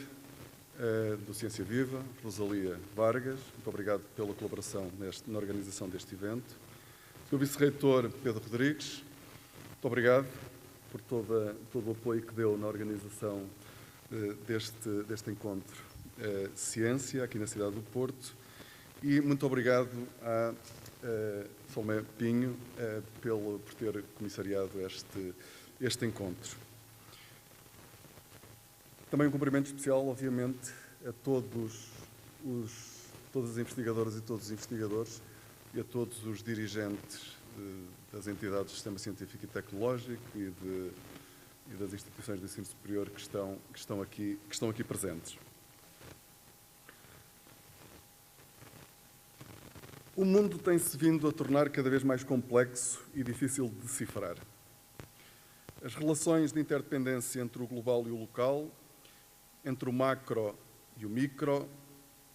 do Ciência Viva, Rosalia Vargas, muito obrigado pela colaboração na organização deste evento. Sr. Vice-Reitor Pedro Rodrigues, muito obrigado por todo o apoio que deu na organização deste encontro Ciência, aqui na cidade do Porto. E muito obrigado a Salomé Pinho por ter comissariado este encontro. Também um cumprimento especial, obviamente, a todas as investigadoras e todos os investigadores e a todos os dirigentes das entidades do Sistema Científico e Tecnológico e das instituições de ensino superior que estão aqui presentes. O mundo tem-se vindo a tornar cada vez mais complexo e difícil de decifrar. As relações de interdependência entre o global e o local, entre o macro e o micro,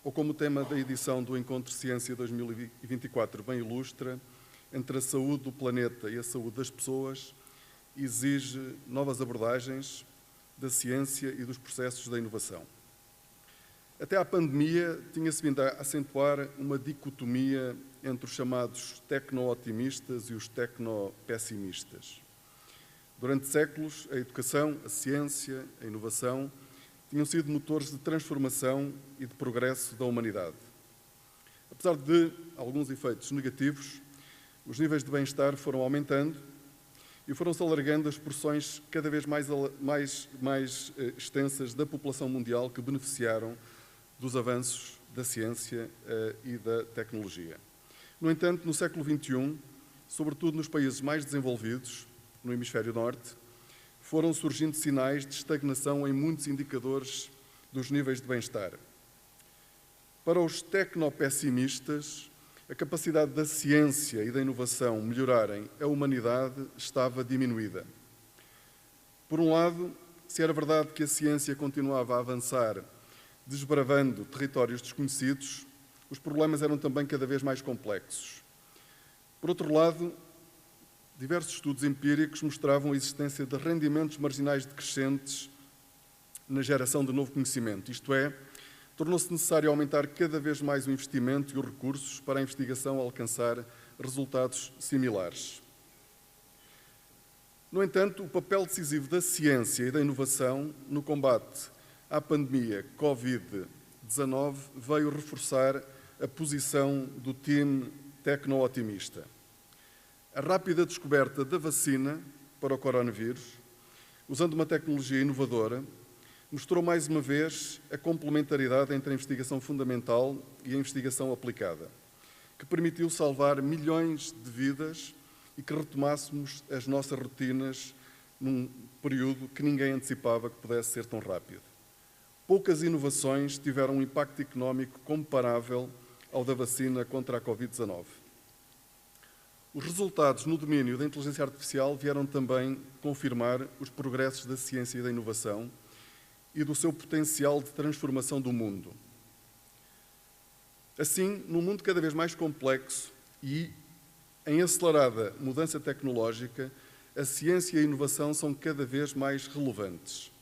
ou como o tema da edição do Encontro Ciência 2024 bem ilustra, entre a saúde do planeta e a saúde das pessoas, exige novas abordagens da ciência e dos processos da inovação. Até à pandemia, tinha-se vindo a acentuar uma dicotomia entre os chamados tecno-otimistas e os tecno-pessimistas. Durante séculos, a educação, a ciência, a inovação tinham sido motores de transformação e de progresso da humanidade. Apesar de alguns efeitos negativos, os níveis de bem-estar foram aumentando e foram-se alargando as porções cada vez mais extensas da população mundial que beneficiaram dos avanços da ciência e da tecnologia. No entanto, no século XXI, sobretudo nos países mais desenvolvidos, no hemisfério norte, foram surgindo sinais de estagnação em muitos indicadores dos níveis de bem-estar. Para os tecnopessimistas, a capacidade da ciência e da inovação melhorarem a humanidade estava diminuída. Por um lado, se era verdade que a ciência continuava a avançar, desbravando territórios desconhecidos, os problemas eram também cada vez mais complexos. Por outro lado, diversos estudos empíricos mostravam a existência de rendimentos marginais decrescentes na geração de novo conhecimento, isto é, tornou-se necessário aumentar cada vez mais o investimento e os recursos para a investigação alcançar resultados similares. No entanto, o papel decisivo da ciência e da inovação no combate à pandemia Covid-19 veio reforçar a posição do time tecno-otimista. A rápida descoberta da vacina para o coronavírus, usando uma tecnologia inovadora, mostrou mais uma vez a complementaridade entre a investigação fundamental e a investigação aplicada, que permitiu salvar milhões de vidas e que retomássemos as nossas rotinas num período que ninguém antecipava que pudesse ser tão rápido. Poucas inovações tiveram um impacto económico comparável ao da vacina contra a Covid-19. Os resultados no domínio da inteligência artificial vieram também confirmar os progressos da ciência e da inovação e do seu potencial de transformação do mundo. Assim, num mundo cada vez mais complexo e em acelerada mudança tecnológica, a ciência e a inovação são cada vez mais relevantes.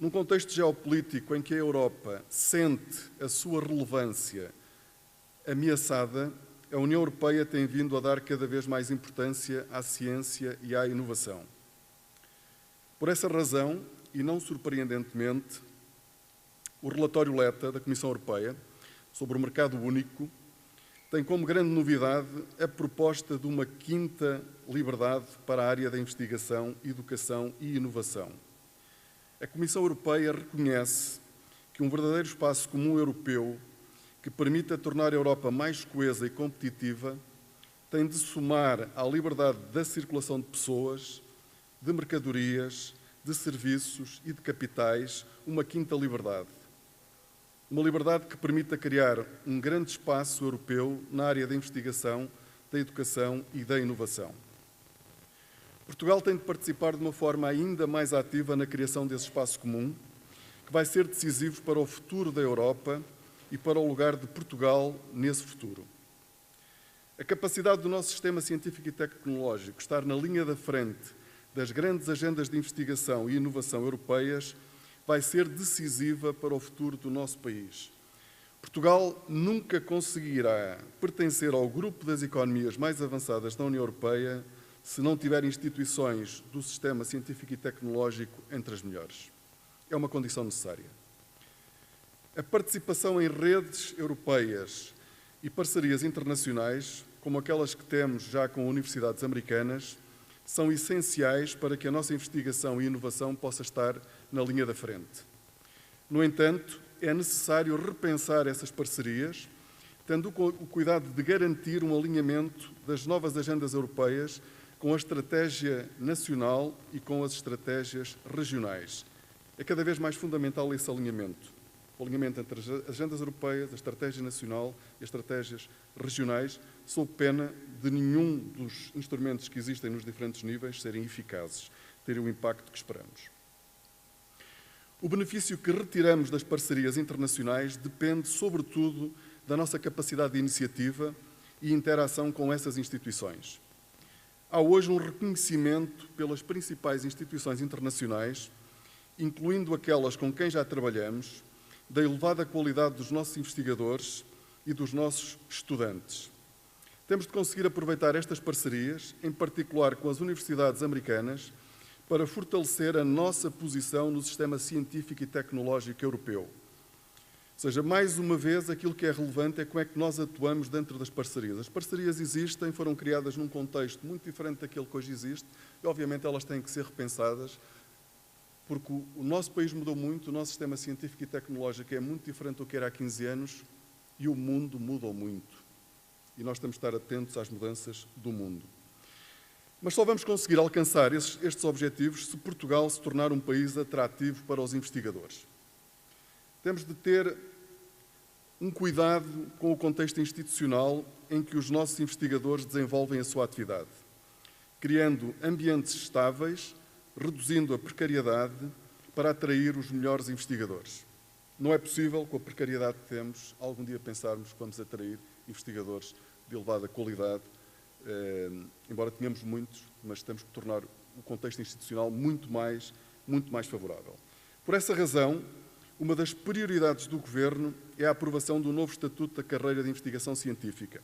Num contexto geopolítico em que a Europa sente a sua relevância ameaçada, a União Europeia tem vindo a dar cada vez mais importância à ciência e à inovação. Por essa razão, e não surpreendentemente, o relatório Letta da Comissão Europeia sobre o mercado único tem como grande novidade a proposta de uma quinta liberdade para a área da investigação, educação e inovação. A Comissão Europeia reconhece que um verdadeiro espaço comum europeu que permita tornar a Europa mais coesa e competitiva tem de somar à liberdade da circulação de pessoas, de mercadorias, de serviços e de capitais uma quinta liberdade. Uma liberdade que permita criar um grande espaço europeu na área da investigação, da educação e da inovação. Portugal tem de participar de uma forma ainda mais ativa na criação desse espaço comum, que vai ser decisivo para o futuro da Europa e para o lugar de Portugal nesse futuro. A capacidade do nosso sistema científico e tecnológico estar na linha da frente das grandes agendas de investigação e inovação europeias vai ser decisiva para o futuro do nosso país. Portugal nunca conseguirá pertencer ao grupo das economias mais avançadas da União Europeia se não tiver instituições do sistema científico e tecnológico entre as melhores. É uma condição necessária. A participação em redes europeias e parcerias internacionais, como aquelas que temos já com universidades americanas, são essenciais para que a nossa investigação e inovação possa estar na linha da frente. No entanto, é necessário repensar essas parcerias, tendo o cuidado de garantir um alinhamento das novas agendas europeias com a estratégia nacional e com as estratégias regionais. É cada vez mais fundamental esse alinhamento. O alinhamento entre as agendas europeias, a estratégia nacional e as estratégias regionais, sob pena de nenhum dos instrumentos que existem nos diferentes níveis serem eficazes, terem o impacto que esperamos. O benefício que retiramos das parcerias internacionais depende, sobretudo, da nossa capacidade de iniciativa e interação com essas instituições. Há hoje um reconhecimento pelas principais instituições internacionais, incluindo aquelas com quem já trabalhamos, da elevada qualidade dos nossos investigadores e dos nossos estudantes. Temos de conseguir aproveitar estas parcerias, em particular com as universidades americanas, para fortalecer a nossa posição no sistema científico e tecnológico europeu. Ou seja, mais uma vez, aquilo que é relevante é como é que nós atuamos dentro das parcerias. As parcerias existem, foram criadas num contexto muito diferente daquele que hoje existe e, obviamente, elas têm que ser repensadas, porque o nosso país mudou muito, o nosso sistema científico e tecnológico é muito diferente do que era há 15 anos e o mundo mudou muito. E nós temos de estar atentos às mudanças do mundo. Mas só vamos conseguir alcançar estes objetivos se Portugal se tornar um país atrativo para os investigadores. Temos de ter um cuidado com o contexto institucional em que os nossos investigadores desenvolvem a sua atividade, criando ambientes estáveis, reduzindo a precariedade para atrair os melhores investigadores. Não é possível, com a precariedade que temos, algum dia pensarmos que vamos atrair investigadores de elevada qualidade, embora tenhamos muitos, mas temos que tornar o contexto institucional muito mais favorável. Por essa razão, uma das prioridades do Governo é a aprovação do novo Estatuto da Carreira de Investigação Científica.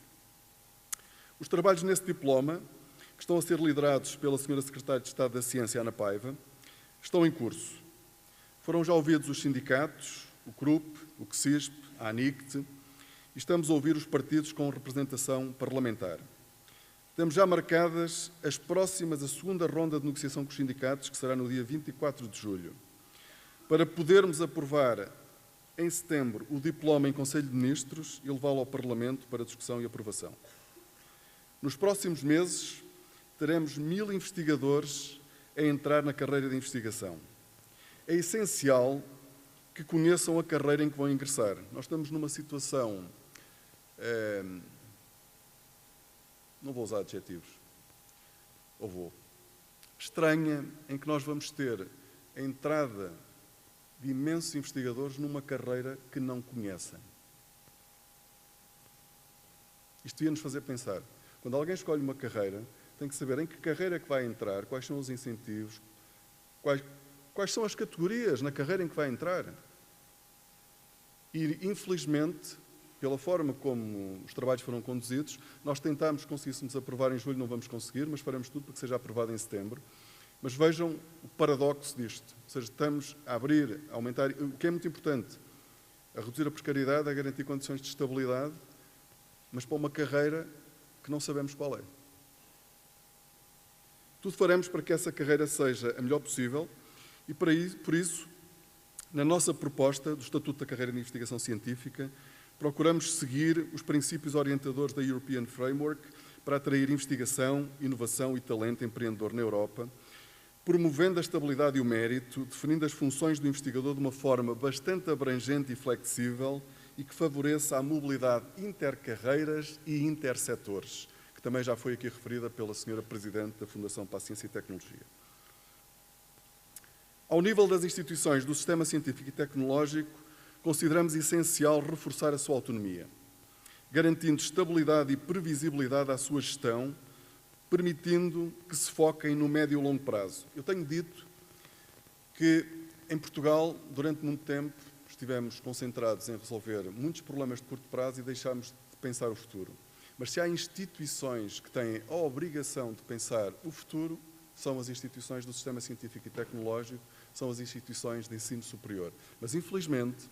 Os trabalhos nesse diploma, que estão a ser liderados pela Sra. Secretária de Estado da Ciência, Ana Paiva, estão em curso. Foram já ouvidos os sindicatos, o CRUP, o CSISP, a ANICT, e estamos a ouvir os partidos com representação parlamentar. Temos já marcadas a segunda ronda de negociação com os sindicatos, que será no dia 24 de julho, para podermos aprovar em setembro o diploma em Conselho de Ministros e levá-lo ao Parlamento para discussão e aprovação. Nos próximos meses, teremos 1000 investigadores a entrar na carreira de investigação. É essencial que conheçam a carreira em que vão ingressar. Nós estamos numa situação não vou usar adjetivos, ou vou, estranha, em que nós vamos ter a entrada de imensos investigadores numa carreira que não conhecem. Isto devia nos fazer pensar. Quando alguém escolhe uma carreira, tem que saber em que carreira é que vai entrar, quais são os incentivos, quais são as categorias na carreira em que vai entrar. E, infelizmente, pela forma como os trabalhos foram conduzidos, nós tentámos, conseguíssemos aprovar em julho, não vamos conseguir, mas faremos tudo para que seja aprovado em setembro. Mas vejam o paradoxo disto. Ou seja, estamos a abrir, a aumentar, o que é muito importante, a reduzir a precariedade, a garantir condições de estabilidade, mas para uma carreira que não sabemos qual é. Tudo faremos para que essa carreira seja a melhor possível e, por isso, na nossa proposta do Estatuto da Carreira de Investigação Científica, procuramos seguir os princípios orientadores da European Framework para atrair investigação, inovação e talento empreendedor na Europa, promovendo a estabilidade e o mérito, definindo as funções do investigador de uma forma bastante abrangente e flexível e que favoreça a mobilidade intercarreiras e intersetores, que também já foi aqui referida pela Sra. Presidente da Fundação para a Ciência e Tecnologia. Ao nível das instituições do sistema científico e tecnológico, consideramos essencial reforçar a sua autonomia, garantindo estabilidade e previsibilidade à sua gestão, permitindo que se foquem no médio e longo prazo. Eu tenho dito que, em Portugal, durante muito tempo, estivemos concentrados em resolver muitos problemas de curto prazo e deixámos de pensar o futuro. Mas se há instituições que têm a obrigação de pensar o futuro, são as instituições do sistema científico e tecnológico, são as instituições de ensino superior. Mas, infelizmente,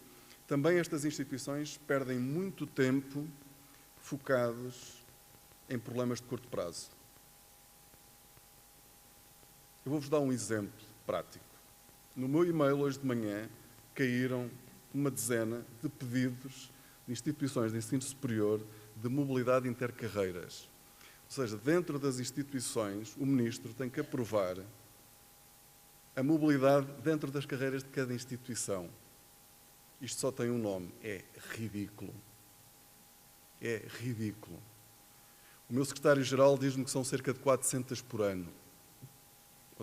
também estas instituições perdem muito tempo focados em problemas de curto prazo. Eu vou-vos dar um exemplo prático. No meu e-mail hoje de manhã caíram uma dezena de pedidos de instituições de ensino superior de mobilidade intercarreiras. Ou seja, dentro das instituições, o Ministro tem que aprovar a mobilidade dentro das carreiras de cada instituição. Isto só tem um nome, é ridículo. É ridículo. O meu secretário-geral diz-me que são cerca de 400 por ano.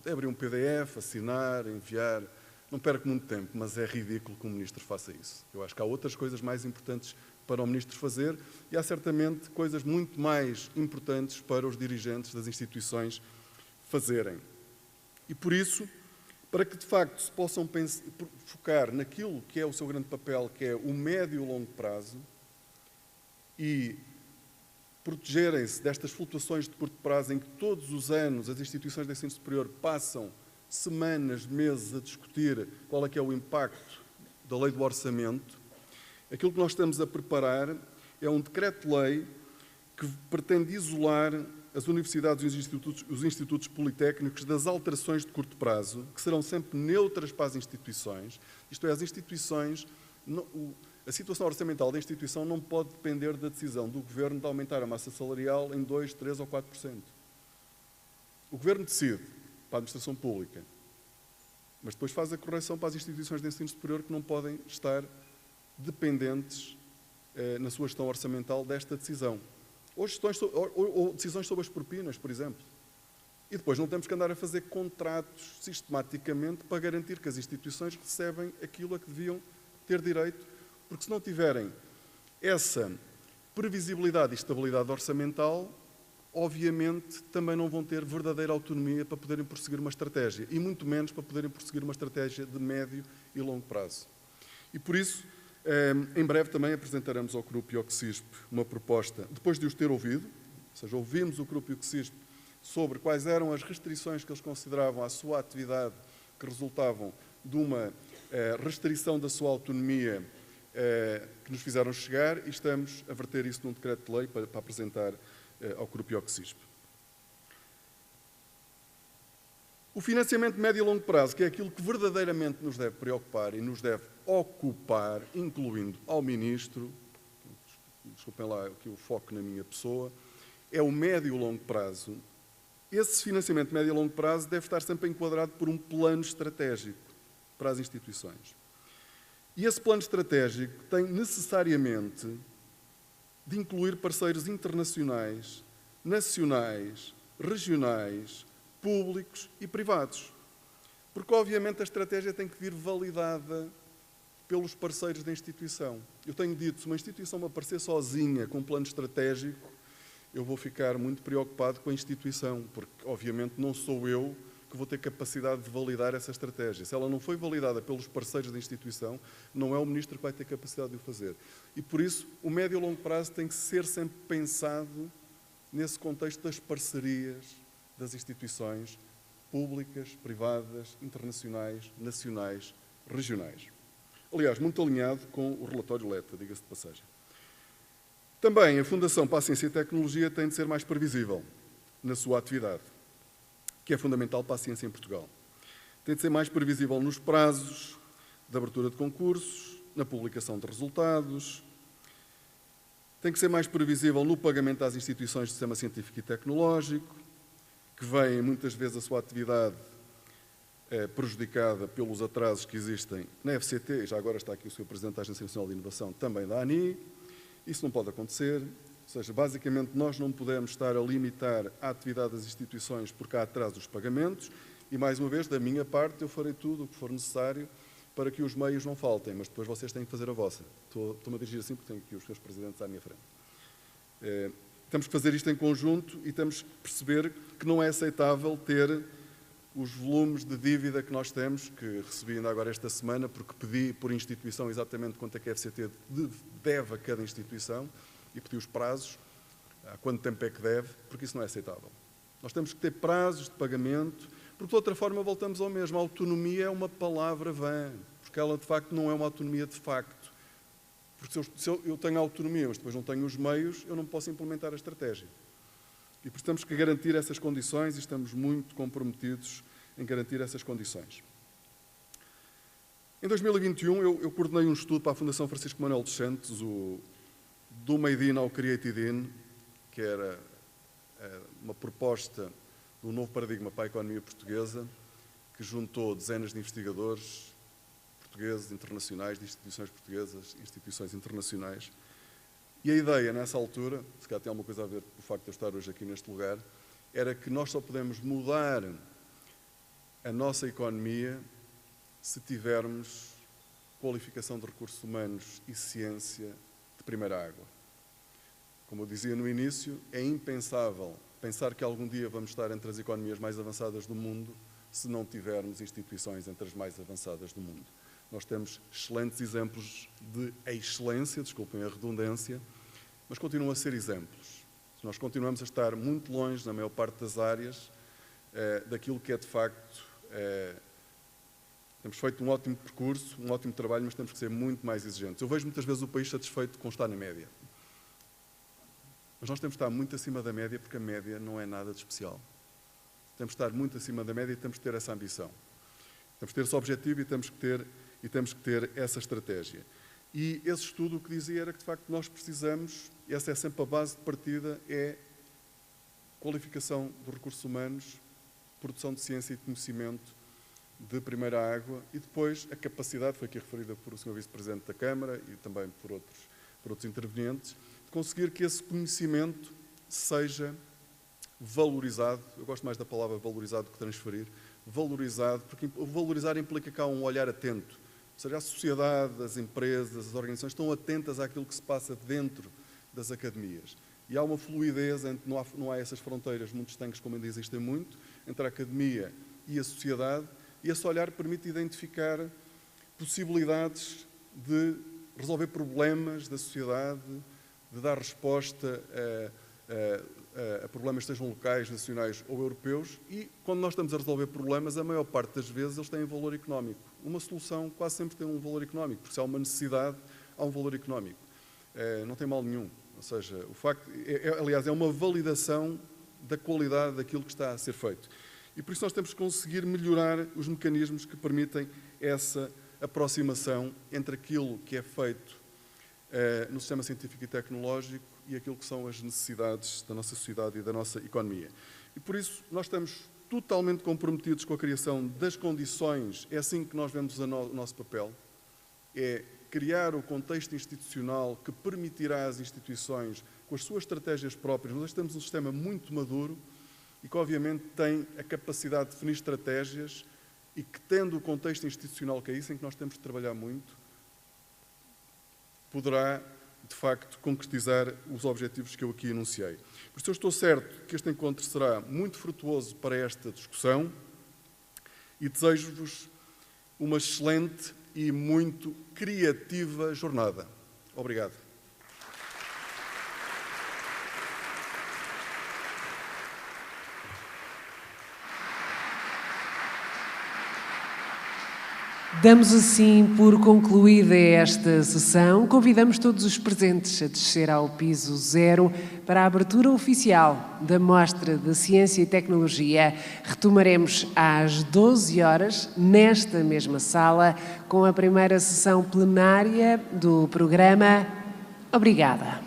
É abrir um PDF, assinar, enviar, não perco muito tempo, mas é ridículo que o Ministro faça isso. Eu acho que há outras coisas mais importantes para o Ministro fazer e há certamente coisas muito mais importantes para os dirigentes das instituições fazerem. E por isso, para que de facto se possam focar naquilo que é o seu grande papel, que é o médio e longo prazo, e protegerem-se destas flutuações de curto prazo em que todos os anos as instituições de ensino superior passam semanas, meses a discutir qual é que é o impacto da lei do orçamento, aquilo que nós estamos a preparar é um decreto-lei que pretende isolar as universidades e os institutos politécnicos das alterações de curto prazo, que serão sempre neutras para as instituições, isto é, as instituições, a situação orçamental da instituição não pode depender da decisão do Governo de aumentar a massa salarial em 2%, 3% ou 4%. O Governo decide para a administração pública, mas depois faz a correção para as instituições de ensino superior que não podem estar dependentes na sua gestão orçamental desta decisão. Ou decisões sobre as propinas, por exemplo. E depois não temos que andar a fazer contratos sistematicamente para garantir que as instituições recebem aquilo a que deviam ter direito, porque se não tiverem essa previsibilidade e estabilidade orçamental, obviamente também não vão ter verdadeira autonomia para poderem prosseguir uma estratégia, e muito menos para poderem prosseguir uma estratégia de médio e longo prazo. E por isso, em breve também apresentaremos ao CRUP e ao CSISP uma proposta, depois de os ter ouvido, ou seja, ouvimos o CRUP e o CSISP sobre quais eram as restrições que eles consideravam à sua atividade que resultavam de uma restrição da sua autonomia que nos fizeram chegar, e estamos a verter isso num decreto de lei para apresentar ao CRUP e ao CSISP. O financiamento de médio e longo prazo, que é aquilo que verdadeiramente nos deve preocupar e nos deve ocupar, incluindo ao Ministro, desculpem lá aqui o foco na minha pessoa, é o médio e longo prazo. Esse financiamento de médio e longo prazo deve estar sempre enquadrado por um plano estratégico para as instituições. E esse plano estratégico tem necessariamente de incluir parceiros internacionais nacionais, regionais, públicos e privados. Porque, obviamente, a estratégia tem que vir validada pelos parceiros da instituição. Eu tenho dito, se uma instituição me aparecer sozinha com um plano estratégico, eu vou ficar muito preocupado com a instituição, porque, obviamente, não sou eu que vou ter capacidade de validar essa estratégia. Se ela não foi validada pelos parceiros da instituição, não é o Ministro que vai ter capacidade de o fazer. E, por isso, o médio e longo prazo tem que ser sempre pensado nesse contexto das parcerias das instituições públicas, privadas, internacionais, nacionais, regionais. Aliás, muito alinhado com o relatório LETA, diga-se de passagem. Também a Fundação para a Ciência e Tecnologia tem de ser mais previsível na sua atividade, que é fundamental para a ciência em Portugal. Tem de ser mais previsível nos prazos de abertura de concursos, na publicação de resultados, tem que ser mais previsível no pagamento às instituições do sistema científico e tecnológico, que veem muitas vezes a sua atividade prejudicada pelos atrasos que existem na FCT, e já agora está aqui o Sr. Presidente da Agência Nacional de Inovação, também da ANI. Isso não pode acontecer, ou seja, basicamente nós não podemos estar a limitar a atividade das instituições porque há atraso dos pagamentos e, mais uma vez, da minha parte, eu farei tudo o que for necessário para que os meios não faltem, mas depois vocês têm que fazer a vossa. Estou-me a dirigir assim porque tenho aqui os seus presidentes à minha frente. Temos que fazer isto em conjunto e temos que perceber que não é aceitável ter os volumes de dívida que nós temos, que recebi ainda agora esta semana, porque pedi por instituição exatamente quanto é que a FCT deve a cada instituição e pedi os prazos, há quanto tempo é que deve, porque isso não é aceitável. Nós temos que ter prazos de pagamento, porque de outra forma voltamos ao mesmo. A autonomia é uma palavra vã, porque ela de facto não é uma autonomia de facto. Porque se eu tenho autonomia, mas depois não tenho os meios, eu não posso implementar a estratégia. E por isso temos que garantir essas condições e estamos muito comprometidos em garantir essas condições. Em 2021, eu coordenei um estudo para a Fundação Francisco Manuel dos Santos, do Made in ao Created in, que era uma proposta de um novo paradigma para a economia portuguesa, que juntou dezenas de investigadores portugueses, internacionais, de instituições portuguesas, instituições internacionais. E a ideia, nessa altura, se calhar tem alguma coisa a ver com o facto de eu estar hoje aqui neste lugar, era que nós só podemos mudar a nossa economia se tivermos qualificação de recursos humanos e ciência de primeira água. Como eu dizia no início, é impensável pensar que algum dia vamos estar entre as economias mais avançadas do mundo se não tivermos instituições entre as mais avançadas do mundo. Nós temos excelentes exemplos de excelência, desculpem a redundância, mas continuam a ser exemplos. Nós continuamos a estar muito longe, na maior parte das áreas, daquilo que é de facto... Temos feito um ótimo percurso, um ótimo trabalho, mas temos que ser muito mais exigentes. Eu vejo muitas vezes o país satisfeito com estar na média. Mas nós temos que estar muito acima da média, porque a média não é nada de especial. Temos que estar muito acima da média e temos que ter essa ambição. Temos que ter esse objetivo e temos que ter essa estratégia. E esse estudo o que dizia era que, de facto, nós precisamos, e essa é sempre a base de partida, é qualificação dos recursos humanos, produção de ciência e de conhecimento de primeira água e depois a capacidade, foi aqui referida por o Sr. Vice-Presidente da Câmara e também por outros intervenientes, de conseguir que esse conhecimento seja valorizado. Eu gosto mais da palavra valorizado do que transferir. Valorizado, porque valorizar implica cá um olhar atento. Ou seja, a sociedade, as empresas, as organizações estão atentas àquilo que se passa dentro das academias. E há uma fluidez, não há essas fronteiras muito estanques, como ainda existem muito, entre a academia e a sociedade, e esse olhar permite identificar possibilidades de resolver problemas da sociedade, de dar resposta a problemas que sejam locais, nacionais ou europeus, e quando nós estamos a resolver problemas, a maior parte das vezes eles têm valor económico. Uma solução quase sempre tem um valor económico, porque se há uma necessidade, há um valor económico. Não tem mal nenhum. Ou seja, o facto, aliás, é uma validação da qualidade daquilo que está a ser feito. E por isso nós temos que conseguir melhorar os mecanismos que permitem essa aproximação entre aquilo que é feito no sistema científico e tecnológico e aquilo que são as necessidades da nossa sociedade e da nossa economia. E por isso nós estamos totalmente comprometidos com a criação das condições, é assim que nós vemos o nosso papel, é criar o contexto institucional que permitirá às instituições com as suas estratégias próprias. Nós temos um sistema muito maduro e que, obviamente, tem a capacidade de definir estratégias e que, tendo o contexto institucional que é isso, em que nós temos de trabalhar muito, poderá, de facto, concretizar os objetivos que eu aqui enunciei. Por isso, eu estou certo que este encontro será muito frutuoso para esta discussão e desejo-vos uma excelente e muito criativa jornada. Obrigado. Damos assim por concluída esta sessão. Convidamos todos os presentes a descer ao piso 0 para a abertura oficial da Mostra de Ciência e Tecnologia. Retomaremos às 12 horas, nesta mesma sala, com a primeira sessão plenária do programa. Obrigada.